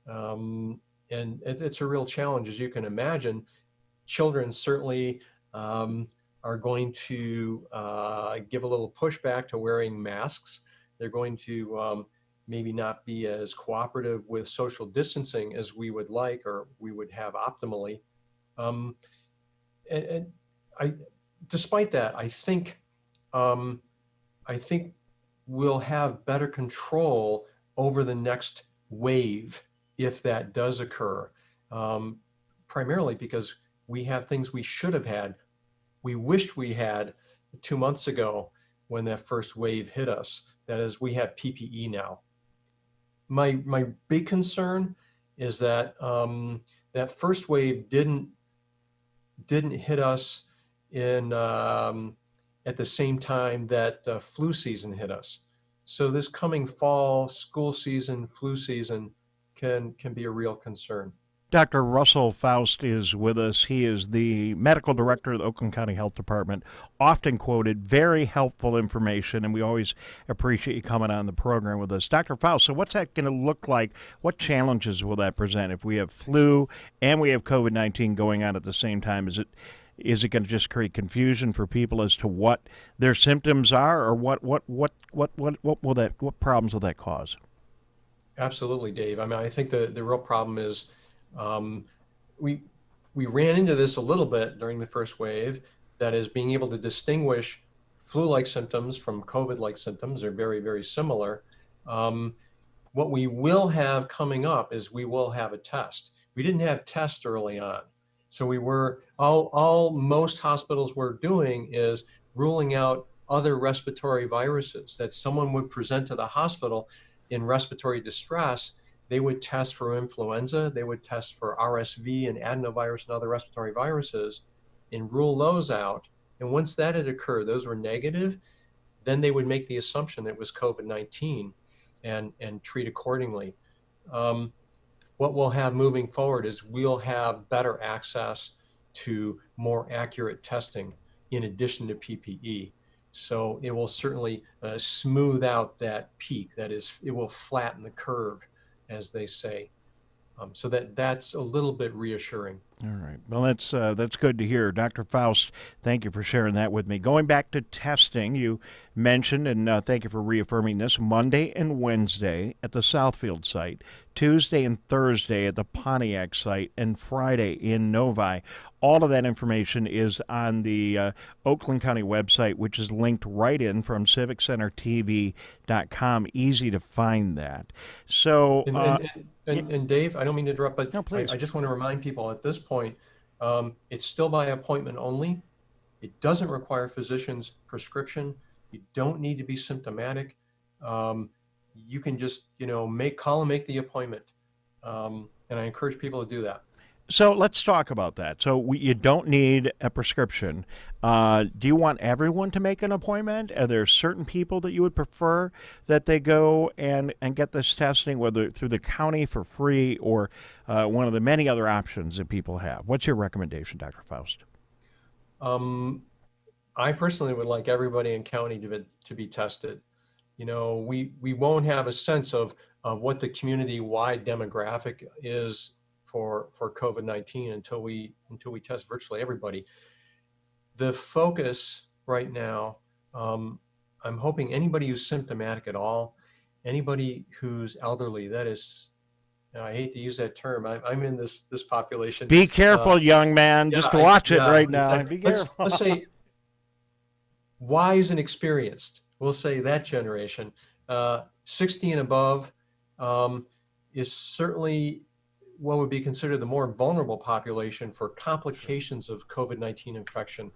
And it's a real challenge, as you can imagine. Children certainly are going to give a little pushback to wearing masks. They're going to maybe not be as cooperative with social distancing as we would like or we would have optimally. And despite that, I think we'll have better control over the next wave if that does occur, primarily because we have things we should have had, we wished we had 2 months ago when that first wave hit us. That is, we have PPE now. My big concern is that that first wave didn't hit us in at the same time that flu season hit us. So this coming fall, school season, flu season can be a real concern. Dr. Russell Faust is with us. He is the medical director of the Oakland County Health Department, often quoted, very helpful information, and we always appreciate you coming on the program with us. Dr. Faust, so what's that going to look like? What challenges will that present if we have flu and we have COVID-19 going on at the same time? Is it going to just create confusion for people as to what their symptoms are, or what problems will that cause? Absolutely, Dave. I mean, I think the real problem is we ran into this a little bit during the first wave. That is, being able to distinguish flu-like symptoms from COVID-like symptoms are very, very similar. What we will have coming up is we will have a test. We didn't have tests early on. So we were, most hospitals were doing is ruling out other respiratory viruses that someone would present to the hospital in respiratory distress. They would test for influenza, they would test for RSV and adenovirus and other respiratory viruses and rule those out. And once that had occurred, those were negative, then they would make the assumption that it was COVID-19 and treat accordingly. What we'll have moving forward is we'll have better access to more accurate testing in addition to PPE. So it will certainly smooth out that peak. That is, it will flatten the curve, as they say. So that's a little bit reassuring. All right. Well, that's good to hear. Dr. Faust, thank you for sharing that with me. Going back to testing, you mentioned, and thank you for reaffirming this, Monday and Wednesday at the Southfield site, Tuesday and Thursday at the Pontiac site, and Friday in Novi. All of that information is on the Oakland County website, which is linked right in from civiccentertv.com. Easy to find that. So, and Dave, I don't mean to interrupt, but no, please. I just want to remind people at this point, it's still by appointment only. It doesn't require physician's prescription. You don't need to be symptomatic. You can just, call and make the appointment. And I encourage people to do that. So let's talk about that. So you don't need a prescription. Do you want everyone to make an appointment? Are there certain people that you would prefer that they go and get this testing, whether through the county for free or one of the many other options that people have? What's your recommendation, Dr. Faust? I personally would like everybody in county to be tested. You know, we won't have a sense of what the community-wide demographic is for COVID-19 until we test virtually everybody. The focus right now, I'm hoping anybody who's symptomatic at all, anybody who's elderly, that is, I hate to use that term. I'm in this population. Be careful, young man. Just watch it right now. Exactly. Be careful. Let's say wise and experienced. We'll say that generation. 60 and above is certainly what would be considered the more vulnerable population for complications of COVID-19 infection.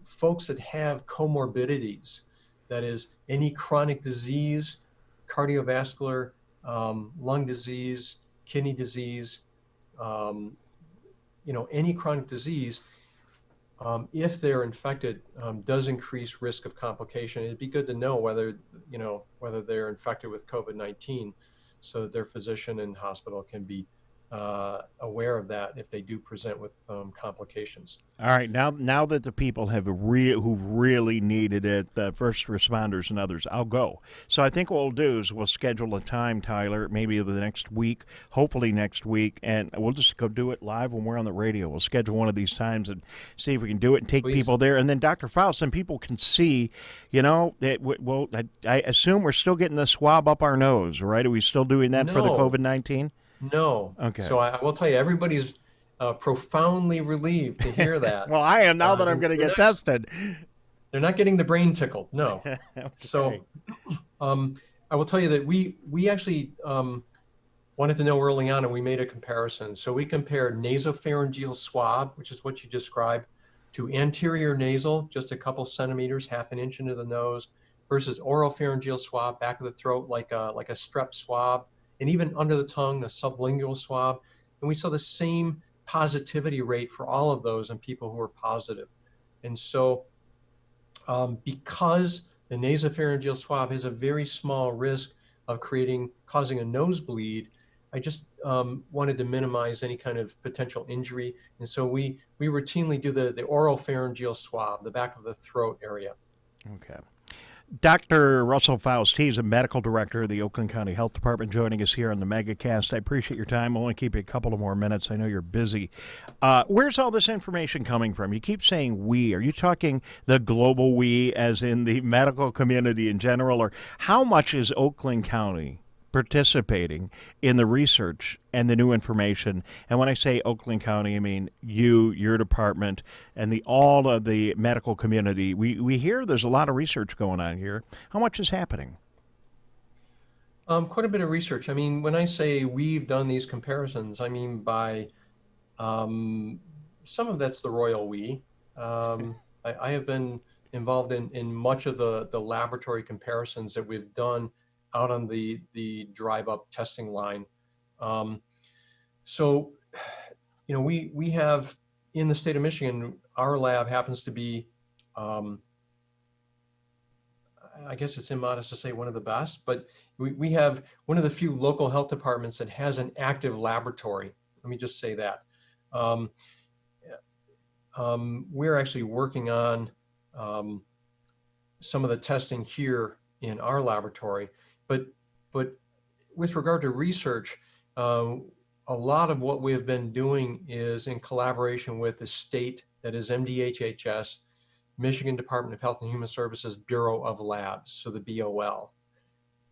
Folks that have comorbidities, that is any chronic disease, cardiovascular, lung disease, kidney disease, any chronic disease, if they're infected, does increase risk of complication. It'd be good to know whether they're infected with COVID-19 so that their physician and hospital can be aware of that if they do present with complications. All right, now that the people who really needed it, the first responders and others, I'll go. So I think what we'll do is we'll schedule a time, Tyler, maybe the next week, hopefully next week, and we'll just go do it live when we're on the radio. We'll schedule one of these times and see if we can do it and take people there. And then Dr. Faust, and people can see, that I assume we're still getting the swab up our nose, right? Are we still doing that for the COVID-19? No. Okay. So I will tell you, everybody's profoundly relieved to hear that. Well, I am now that I'm going to get tested. They're not getting the brain tickled. No. Okay. So I will tell you that we actually wanted to know early on, and we made a comparison. So we compared nasopharyngeal swab, which is what you described, to anterior nasal, just a couple centimeters, half an inch into the nose, versus oropharyngeal swab, back of the throat, like a strep swab, and even under the tongue, the sublingual swab. And we saw the same positivity rate for all of those in people who were positive. And so because the nasopharyngeal swab has a very small risk of causing a nosebleed, I just wanted to minimize any kind of potential injury. And so we routinely do the oropharyngeal swab, the back of the throat area. Okay. Dr. Russell Faust, he's a medical director of the Oakland County Health Department, joining us here on the Megacast. I appreciate your time. I'll only keep you a couple of more minutes. I know you're busy. Where's all this information coming from? You keep saying we. Are you talking the global we, as in the medical community in general, or how much is Oakland County participating in the research and the new information? And when I say Oakland County, I mean your department, and all of the medical community. We hear there's a lot of research going on here. How much is happening? Quite a bit of research. I mean, when I say we've done these comparisons, I mean by some of that's the royal we. I have been involved in much of the laboratory comparisons that we've done out on the drive-up testing line. So, we have in the state of Michigan, our lab happens to be, I guess it's immodest to say one of the best, but we have one of the few local health departments that has an active laboratory. Let me just say that. We're actually working on some of the testing here in our laboratory. But with regard to research, a lot of what we have been doing is in collaboration with the state, that is MDHHS, Michigan Department of Health and Human Services Bureau of Labs, so the BOL.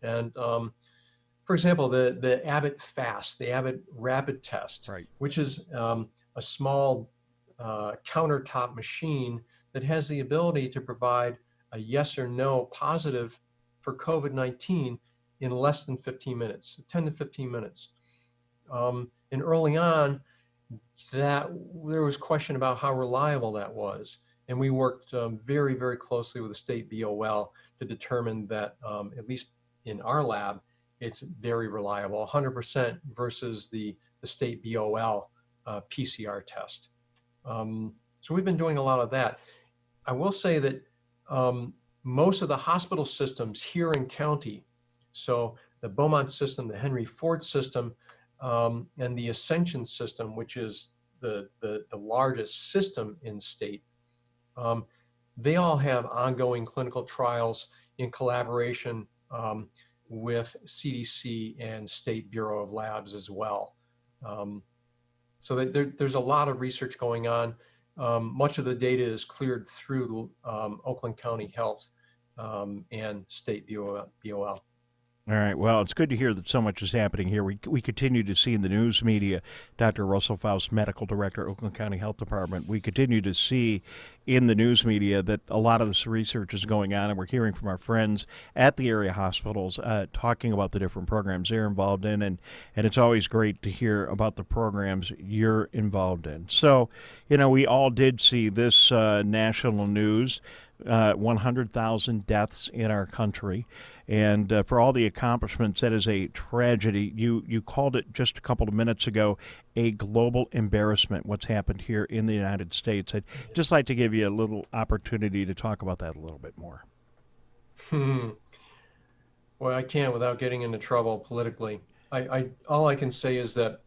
And for example, the Abbott FAST, the Abbott Rapid Test, right, which is a small countertop machine that has the ability to provide a yes or no positive for COVID-19 in less than 15 minutes, 10 to 15 minutes. And early on, there was question about how reliable that was. And we worked very, very closely with the state BOL to determine that, at least in our lab, it's very reliable, 100% versus the state BOL PCR test. So we've been doing a lot of that. I will say that most of the hospital systems here in county, so the Beaumont system, the Henry Ford system, and the Ascension system, which is the largest system in state, they all have ongoing clinical trials in collaboration with CDC and State Bureau of Labs as well. So there's a lot of research going on. Much of the data is cleared through Oakland County Health and State BOL. All right. Well, it's good to hear that so much is happening here. We continue to see in the news media, Dr. Russell Faust, Medical Director, Oakland County Health Department, we continue to see in the news media that a lot of this research is going on, and we're hearing from our friends at the area hospitals talking about the different programs they're involved in, and it's always great to hear about the programs you're involved in. So, we all did see this national news, 100,000 deaths in our country. And for all the accomplishments, that is a tragedy. You called it just a couple of minutes ago a global embarrassment, what's happened here in the United States. I'd just like to give you a little opportunity to talk about that a little bit more. Well, I can't without getting into trouble politically. All I can say is that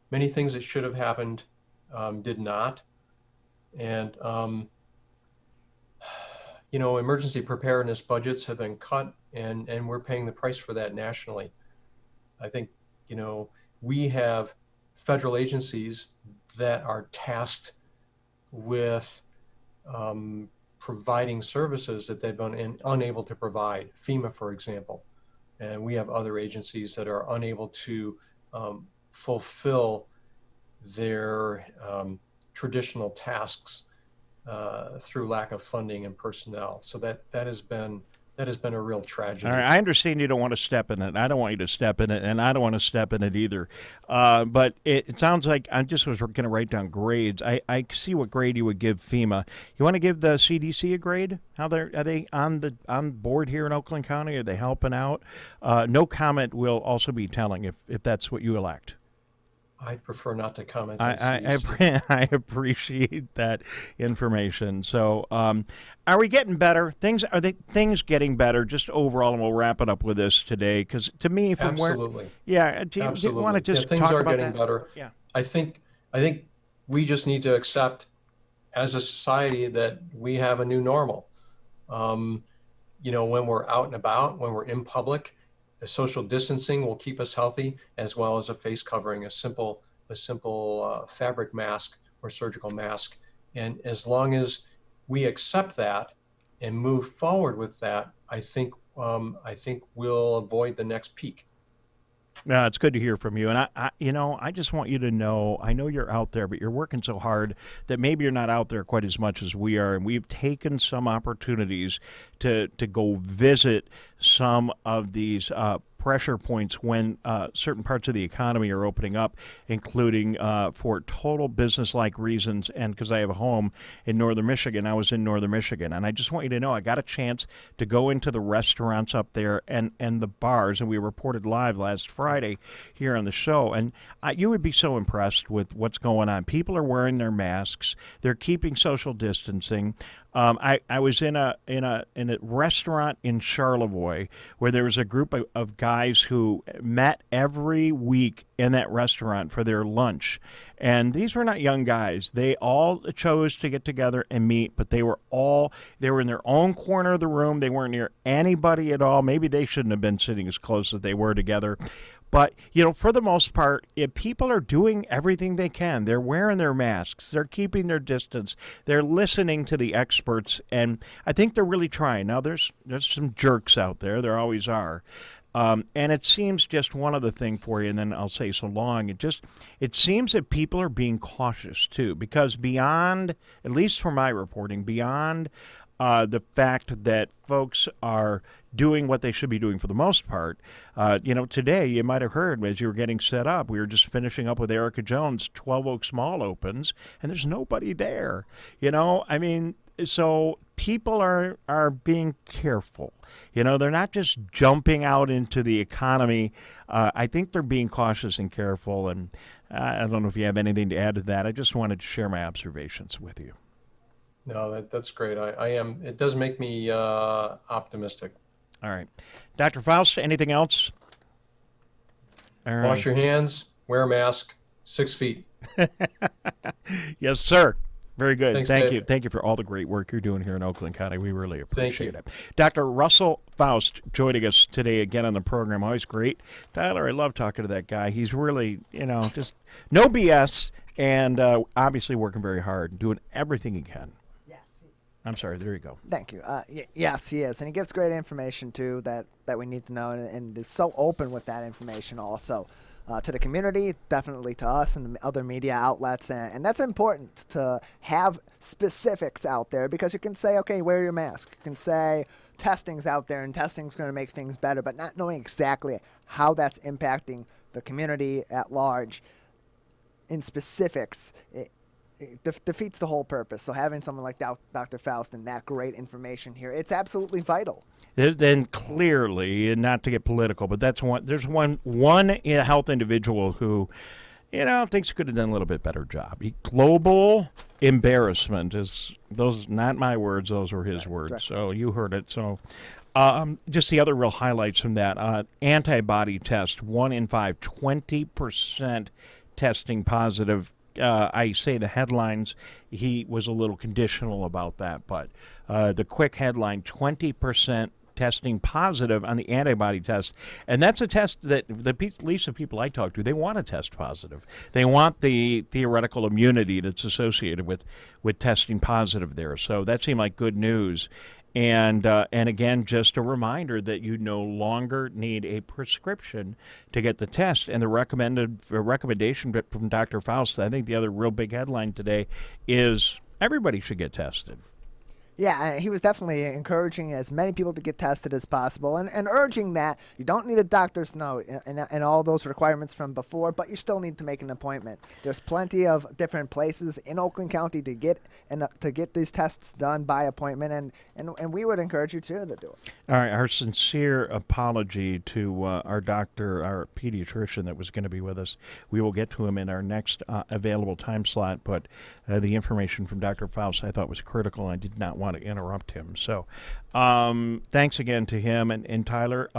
many things that should have happened did not. And emergency preparedness budgets have been cut, and we're paying the price for that nationally. I think, we have federal agencies that are tasked with providing services that they've been unable to provide, FEMA, for example. And we have other agencies that are unable to fulfill their traditional tasks through lack of funding and personnel. So that has been a real tragedy. All right, I understand you don't want to step in it. I don't want you to step in it, and I don't want to step in it either. But it sounds like I just was going to write down grades. I see what grade you would give FEMA. You want to give the CDC a grade? Are they on board here in Oakland County? Are they helping out? No comment will also be telling if that's what you elect. I'd prefer not to comment on CDC. I appreciate that information. So, are we getting better? Are things getting better? Just overall, and we'll wrap it up with this today. Because to me, from Absolutely. Do you want to just things talk are about getting that? better. Yeah. I think we just need to accept, as a society, that we have a new normal. When we're out and about, when we're in public, the social distancing will keep us healthy, as well as a face covering, a simple fabric mask or surgical mask. And as long as we accept that and move forward with that, I think we'll avoid the next peak. No, it's good to hear from you. And I just want you to know, I know you're out there, but you're working so hard that maybe you're not out there quite as much as we are. And we've taken some opportunities to go visit some of these pressure points when certain parts of the economy are opening up, including for total business-like reasons. And because I have a home in northern Michigan, I was in northern Michigan. And I just want you to know, I got a chance to go into the restaurants up there and the bars, and we reported live last Friday here on the show. And you would be so impressed with what's going on. People are wearing their masks. They're keeping social distancing. I was in a restaurant in Charlevoix where there was a group of guys who met every week in that restaurant for their lunch. And these were not young guys. They all chose to get together and meet, but they were in their own corner of the room. They weren't near anybody at all. Maybe they shouldn't have been sitting as close as they were together. But, for the most part, if people are doing everything they can, they're wearing their masks, they're keeping their distance, they're listening to the experts, and I think they're really trying. Now, there's some jerks out there. There always are. And it seems just one other thing for you, and then I'll say so long. It seems that people are being cautious, too, because beyond, at least for my reporting, beyond the fact that folks are doing what they should be doing for the most part. Today you might have heard as you were getting set up, we were just finishing up with Erica Jones, 12 Oaks Mall opens, and there's nobody there. So people are being careful. They're not just jumping out into the economy. I think they're being cautious and careful, and I don't know if you have anything to add to that. I just wanted to share my observations with you. No, that's great. I am. It does make me optimistic. All right. Dr. Faust, anything else? All right. Wash your hands, wear a mask, 6 feet. Yes, sir. Very good. Thanks, Thank Dave. you. Thank you for all the great work you're doing here in Oakland County. We really appreciate it. Dr. Russell Faust joining us today again on the program. Always great. Tyler, I love talking to that guy. He's really, just no BS and obviously working very hard and doing everything he can. Yes. I'm sorry. There you go. Thank you. Yes, he is. And he gives great information, too, that we need to know, and is so open with that information also. To the community, definitely to us and other media outlets. And that's important to have specifics out there, because you can say, okay, wear your mask. You can say testing's out there and testing's going to make things better, but not knowing exactly how that's impacting the community at large in specifics, it defeats the whole purpose. So having someone like Dr. Faust and that great information here, it's absolutely vital. Then clearly, and not to get political, but that's one. There's one health individual who, thinks he could have done a little bit better job. Global embarrassment is those not my words; those were his words. Right. So you heard it. So, just the other real highlights from that antibody test: 1 in 5, 20% testing positive. I say the headlines, he was a little conditional about that, but the quick headline, 20% testing positive on the antibody test. And that's a test that at least the people I talk to, they want to test positive. They want the theoretical immunity that's associated with testing positive there. So that seemed like good news. And again, just a reminder that you no longer need a prescription to get the test. And the recommendation from Dr. Faust, I think the other real big headline today is everybody should get tested. Yeah, he was definitely encouraging as many people to get tested as possible, and urging that you don't need a doctor's note and all those requirements from before, but you still need to make an appointment. There's plenty of different places in Oakland County to get these tests done by appointment, and we would encourage you too to do it. All right, our sincere apology to our doctor, our pediatrician that was going to be with us. We will get to him in our next available time slot, but the information from Dr. Faust I thought was critical. I did not want to interrupt him. So thanks again to him and Tyler.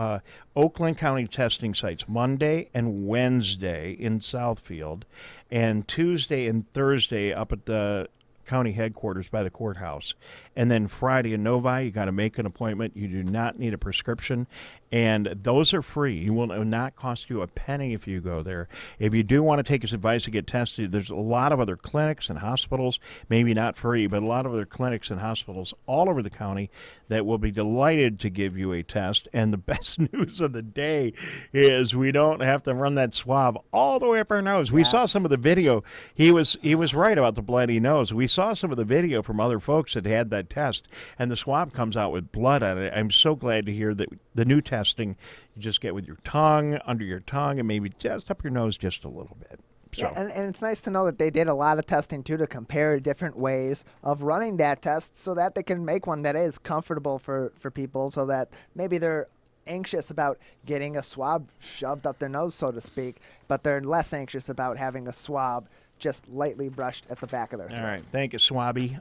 Oakland County testing sites Monday and Wednesday in Southfield, and Tuesday and Thursday up at the county headquarters by the courthouse. And then Friday in Novi, you got to make an appointment. You do not need a prescription, and those are free. It will not cost you a penny if you go there. If you do want to take his advice to get tested, there's a lot of other clinics and hospitals, maybe not free, but a lot of other clinics and hospitals all over the county that will be delighted to give you a test. And the best news of the day is we don't have to run that swab all the way up our nose. We saw some of the video. He was right about the bloody nose. We saw some of the video from other folks that had that test, and the swab comes out with blood on it. I'm so glad to hear that the new testing you just get with your tongue, under your tongue, and maybe just up your nose just a little bit. So. Yeah, and it's nice to know that they did a lot of testing, too, to compare different ways of running that test so that they can make one that is comfortable for people, so that maybe they're anxious about getting a swab shoved up their nose, so to speak, but they're less anxious about having a swab just lightly brushed at the back of their throat. All right. Thank you, Swabby.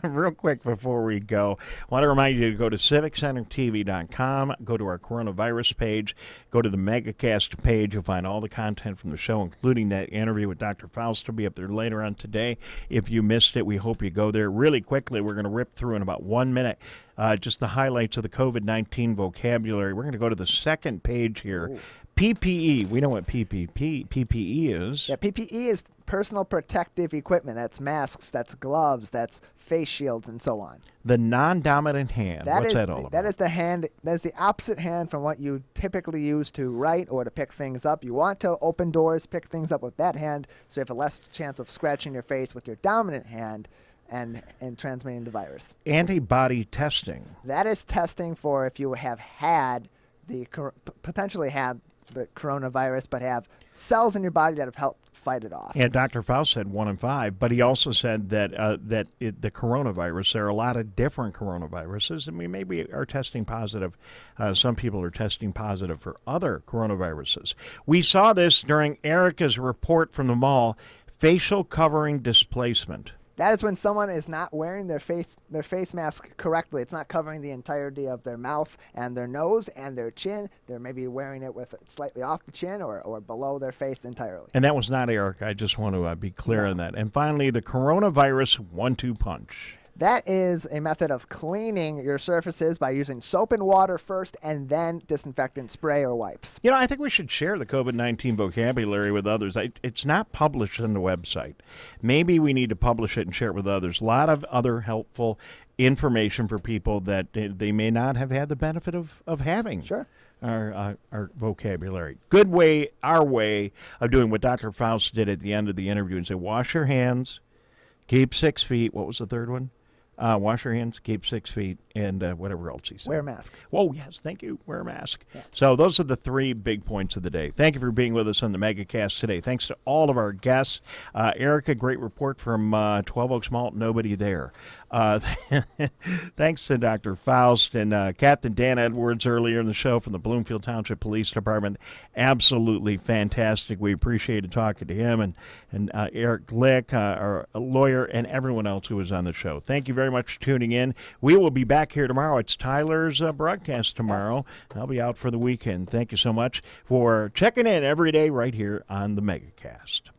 Real quick before we go, I want to remind you to go to civiccentertv.com, go to our coronavirus page, go to the Megacast page. You'll find all the content from the show, including that interview with Dr. Faust. Will be up there later on today. If you missed it, we hope you go there. Really quickly, we're going to rip through in about 1 minute just the highlights of the COVID-19 vocabulary. We're going to go to the second page here. Ooh. PPE. We know what PPE is. Yeah, PPE is personal protective equipment. That's masks, that's gloves, that's face shields, and so on. The non-dominant hand. What's that all about? That is the hand. That is the opposite hand from what you typically use to write or to pick things up. You want to open doors, pick things up with that hand, so you have a less chance of scratching your face with your dominant hand and transmitting the virus. Antibody testing. That is testing for if you have had potentially had the coronavirus, but have cells in your body that have helped fight it off. Yeah, Dr. Faust said 1 in 5, but he also said that the coronavirus, there are a lot of different coronaviruses, and we maybe are testing positive. Some people are testing positive for other coronaviruses. We saw this during Erica's report from the mall, facial covering displacement. That is when someone is not wearing their face mask correctly. It's not covering the entirety of their mouth and their nose and their chin. They're maybe wearing it with it slightly off the chin or below their face entirely. And that was not Eric. I just want to be clear on that. And finally, the coronavirus 1-2 punch. That is a method of cleaning your surfaces by using soap and water first and then disinfectant spray or wipes. You know, I think we should share the COVID-19 vocabulary with others. It's not published on the website. Maybe we need to publish it and share it with others. A lot of other helpful information for people that they may not have had the benefit of having. Sure. Our vocabulary. Good way, our way of doing what Dr. Faust did at the end of the interview and say, wash your hands, keep 6 feet. What was the third one? Wash your hands, keep 6 feet, and whatever else he said. Wear a mask. Oh, yes, thank you. Wear a mask. Yeah. So those are the 3 big points of the day. Thank you for being with us on the Megacast today. Thanks to all of our guests. Erica, great report from 12 Oaks Malt, nobody there. Thanks to Dr. Faust and Captain Dan Edwards earlier in the show from the Bloomfield Township Police Department. Absolutely fantastic. We appreciated talking to him and Eric Glick, our lawyer, and everyone else who was on the show. Thank you very much for tuning in. We will be back here tomorrow. It's Tyler's broadcast tomorrow. Yes. I'll be out for the weekend. Thank you so much for checking in every day right here on the Megacast.